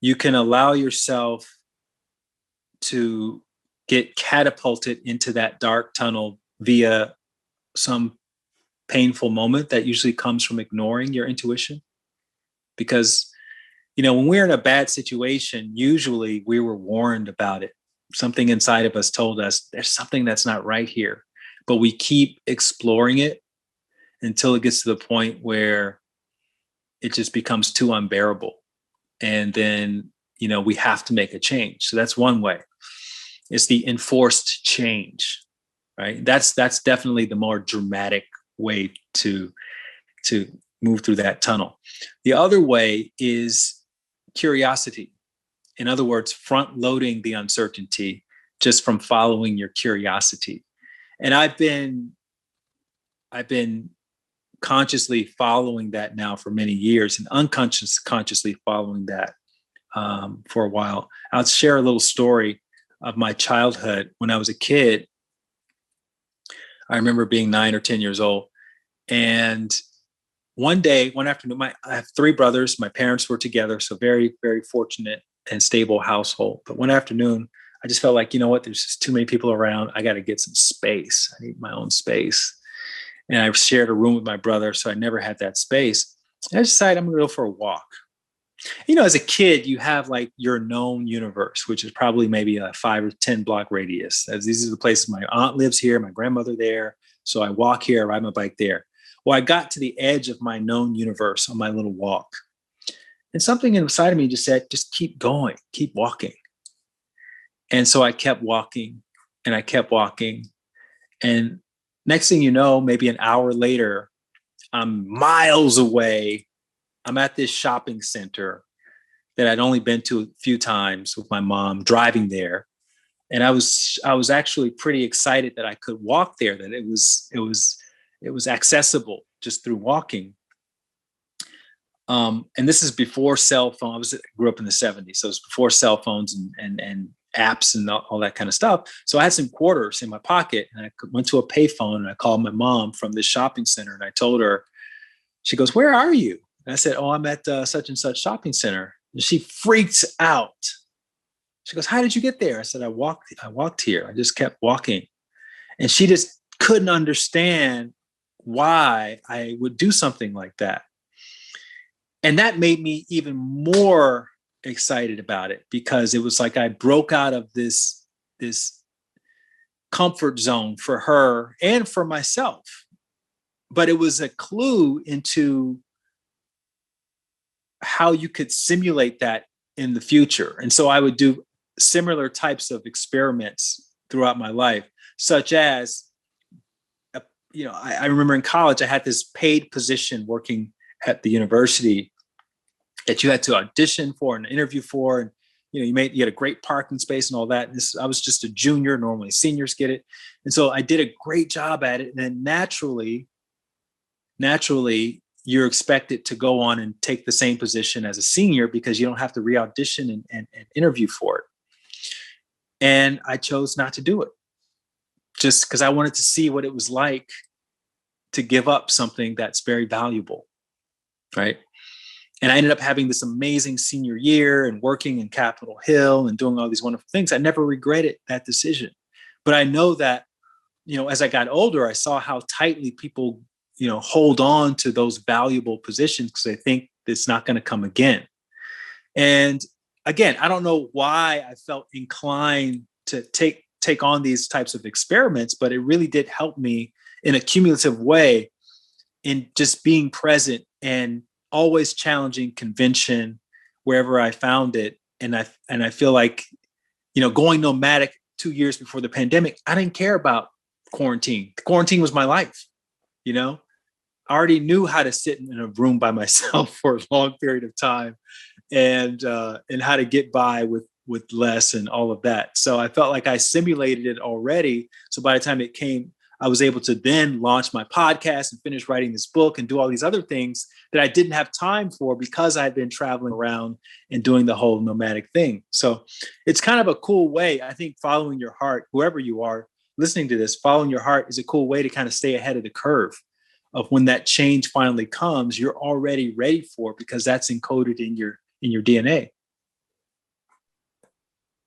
You can allow yourself to get catapulted into that dark tunnel via some painful moment that usually comes from ignoring your intuition. Because, you know, when we're in a bad situation, usually we were warned about it. Something inside of us told us there's something that's not right here, but we keep exploring it until it gets to the point where it just becomes too unbearable. And then, you know, we have to make a change. So that's one way. It's the enforced change, right? That's definitely the more dramatic way to move through that tunnel. The other way is curiosity. In other words, front loading the uncertainty just from following your curiosity. And I've been consciously following that now for many years, and consciously following that for a while. I'll share a little story of my childhood. When I was a kid, I remember being 9 or 10 years old. And one afternoon, I have 3 brothers. My parents were together, so very, very fortunate and stable household. But one afternoon, I just felt like, you know what, there's just too many people around. I got to get some space. I need my own space. And I shared a room with my brother, so I never had that space. And I decided I'm going to go for a walk. You know, as a kid, you have like your known universe, which is probably maybe a 5 or 10 block radius. As these are the places my aunt lives here, my grandmother there. So I walk here, I ride my bike there. Well, I got to the edge of my known universe on my little walk. And something inside of me just said, just keep going, keep walking. And so I kept walking and I kept walking. And next thing you know, maybe an hour later, I'm miles away. I'm at this shopping center that I'd only been to a few times with my mom, driving there. And I was actually pretty excited that I could walk there, that it was accessible just through walking. And this is before cell phone. I grew up in the 70s, so it was before cell phones and apps and all that kind of stuff. So I had some quarters in my pocket, and I went to a payphone and I called my mom from this shopping center, and I told her. She goes, "Where are you?" And I said, oh, I'm at such and such shopping center. And she freaks out. She goes, how did you get there? I said, I walked here. I just kept walking. And she just couldn't understand why I would do something like that. And that made me even more excited about it, because it was like I broke out of this comfort zone for her and for myself. But it was a clue into how you could simulate that in the future. And so I would do similar types of experiments throughout my life, such as, I remember in college, I had this paid position working at the university that you had to audition for and interview for. And, you had a great parking space and all that. And I was just a junior. Normally seniors get it. And so I did a great job at it. And then naturally, you're expected to go on and take the same position as a senior, because you don't have to re-audition and interview for it. And I chose not to do it, just because I wanted to see what it was like to give up something that's very valuable, right? And I ended up having this amazing senior year and working in Capitol Hill and doing all these wonderful things. I never regretted that decision. But I know that, as I got older, I saw how tightly people, hold on to those valuable positions because they think it's not going to come again. And again, I don't know why I felt inclined to take on these types of experiments, but it really did help me in a cumulative way in just being present and always challenging convention wherever I found it. And I feel like, going nomadic 2 years before the pandemic, I didn't care about quarantine. Quarantine was my life. I already knew how to sit in a room by myself for a long period of time, and how to get by with less and all of that. So I felt like I simulated it already. So by the time it came, I was able to then launch my podcast and finish writing this book and do all these other things that I didn't have time for because I had been traveling around and doing the whole nomadic thing. So it's kind of a cool way. I think following your heart, whoever you are listening to this, following your heart is a cool way to kind of stay ahead of the curve of when that change finally comes. You're already ready for it because that's encoded in your DNA.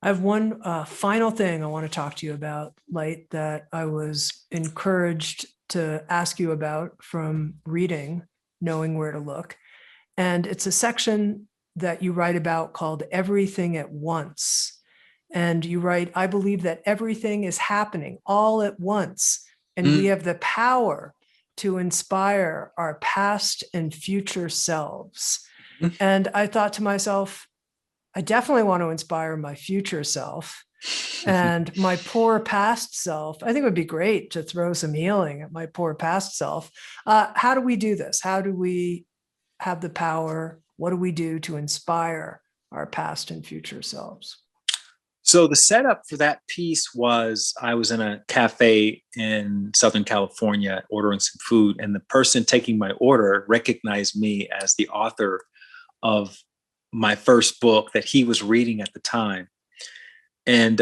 I have one final thing I want to talk to you about, Light, that I was encouraged to ask you about from reading Knowing Where to Look. And it's a section that you write about called Everything at Once. And you write, I believe that everything is happening all at once, and we have the power to inspire our past and future selves. And I thought to myself, I definitely want to inspire my future self. And my poor past self, I think it would be great to throw some healing at my poor past self. How do we do this? How do we have the power? What do we do to inspire our past and future selves? So the setup for that piece was I was in a cafe in Southern California ordering some food, and the person taking my order recognized me as the author of my first book that he was reading at the time. And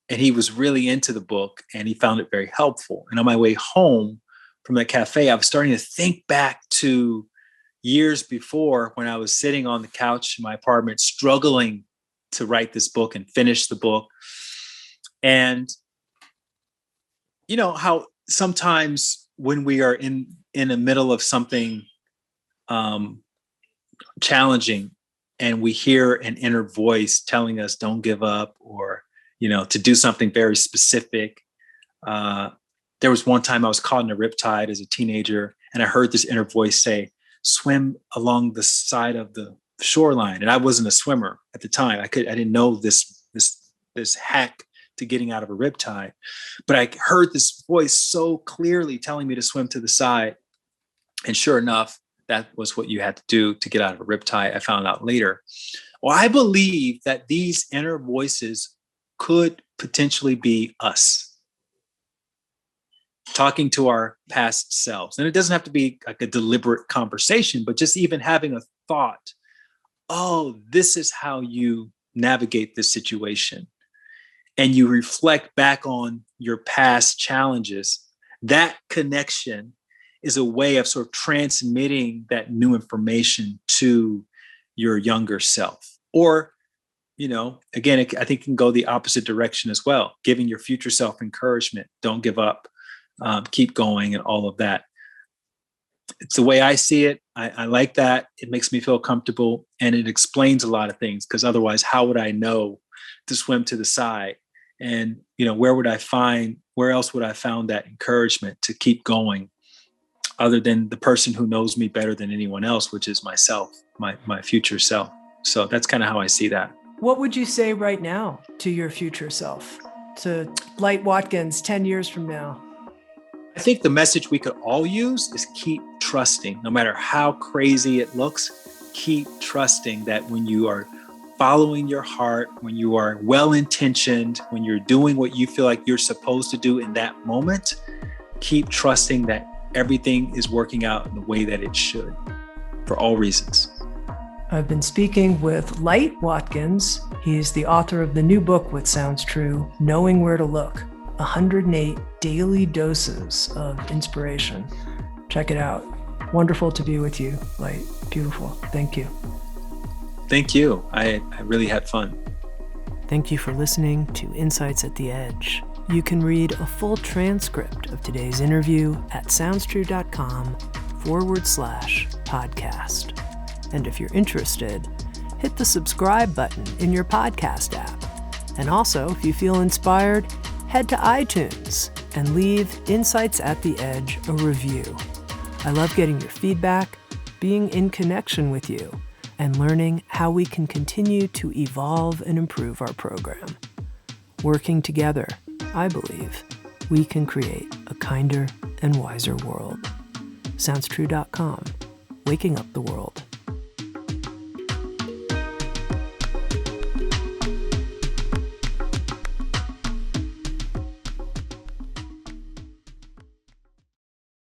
he was really into the book and he found it very helpful. And on my way home from the cafe, I was starting to think back to years before when I was sitting on the couch in my apartment, struggling to write this book and finish the book. And how sometimes when we are in the middle of something challenging and we hear an inner voice telling us don't give up, or to do something very specific. There was one time I was caught in a riptide as a teenager, and I heard this inner voice say, swim along the side of the shoreline. And I wasn't a swimmer at the time. I didn't know this hack to getting out of a riptide, but I heard this voice so clearly telling me to swim to the side. And sure enough, that was what you had to do to get out of a riptide. I found out later. Well, I believe that these inner voices could potentially be us talking to our past selves. And it doesn't have to be like a deliberate conversation, but just even having a thought, oh, this is how you navigate this situation. And you reflect back on your past challenges. That connection is a way of sort of transmitting that new information to your younger self. Or, again, I think it can go the opposite direction as well, giving your future self encouragement. Don't give up, keep going, and all of that. It's the way I see it. I like that. It makes me feel comfortable, and it explains a lot of things, because otherwise, how would I know to swim to the side? And, where else would I found that encouragement to keep going other than the person who knows me better than anyone else, which is myself, my future self. So that's kind of how I see that. What would you say right now to your future self, to Light Watkins 10 years from now? I think the message we could all use is keep trusting. No matter how crazy it looks, keep trusting that when you are following your heart, when you are well-intentioned, when you're doing what you feel like you're supposed to do in that moment, keep trusting that everything is working out in the way that it should, for all reasons. I've been speaking with Light Watkins. He's the author of the new book, What Sounds True, Knowing Where to Look, 108 Daily Doses of Inspiration. Check it out. Wonderful to be with you, Light. Beautiful. Thank you. Thank you. I really had fun. Thank you for listening to Insights at the Edge. You can read a full transcript of today's interview at soundstrue.com/podcast. And if you're interested, hit the subscribe button in your podcast app. And also, if you feel inspired, head to iTunes and leave Insights at the Edge a review. I love getting your feedback, being in connection with you, and learning how we can continue to evolve and improve our program. Working together, I believe, we can create a kinder and wiser world. SoundsTrue.com, waking up the world.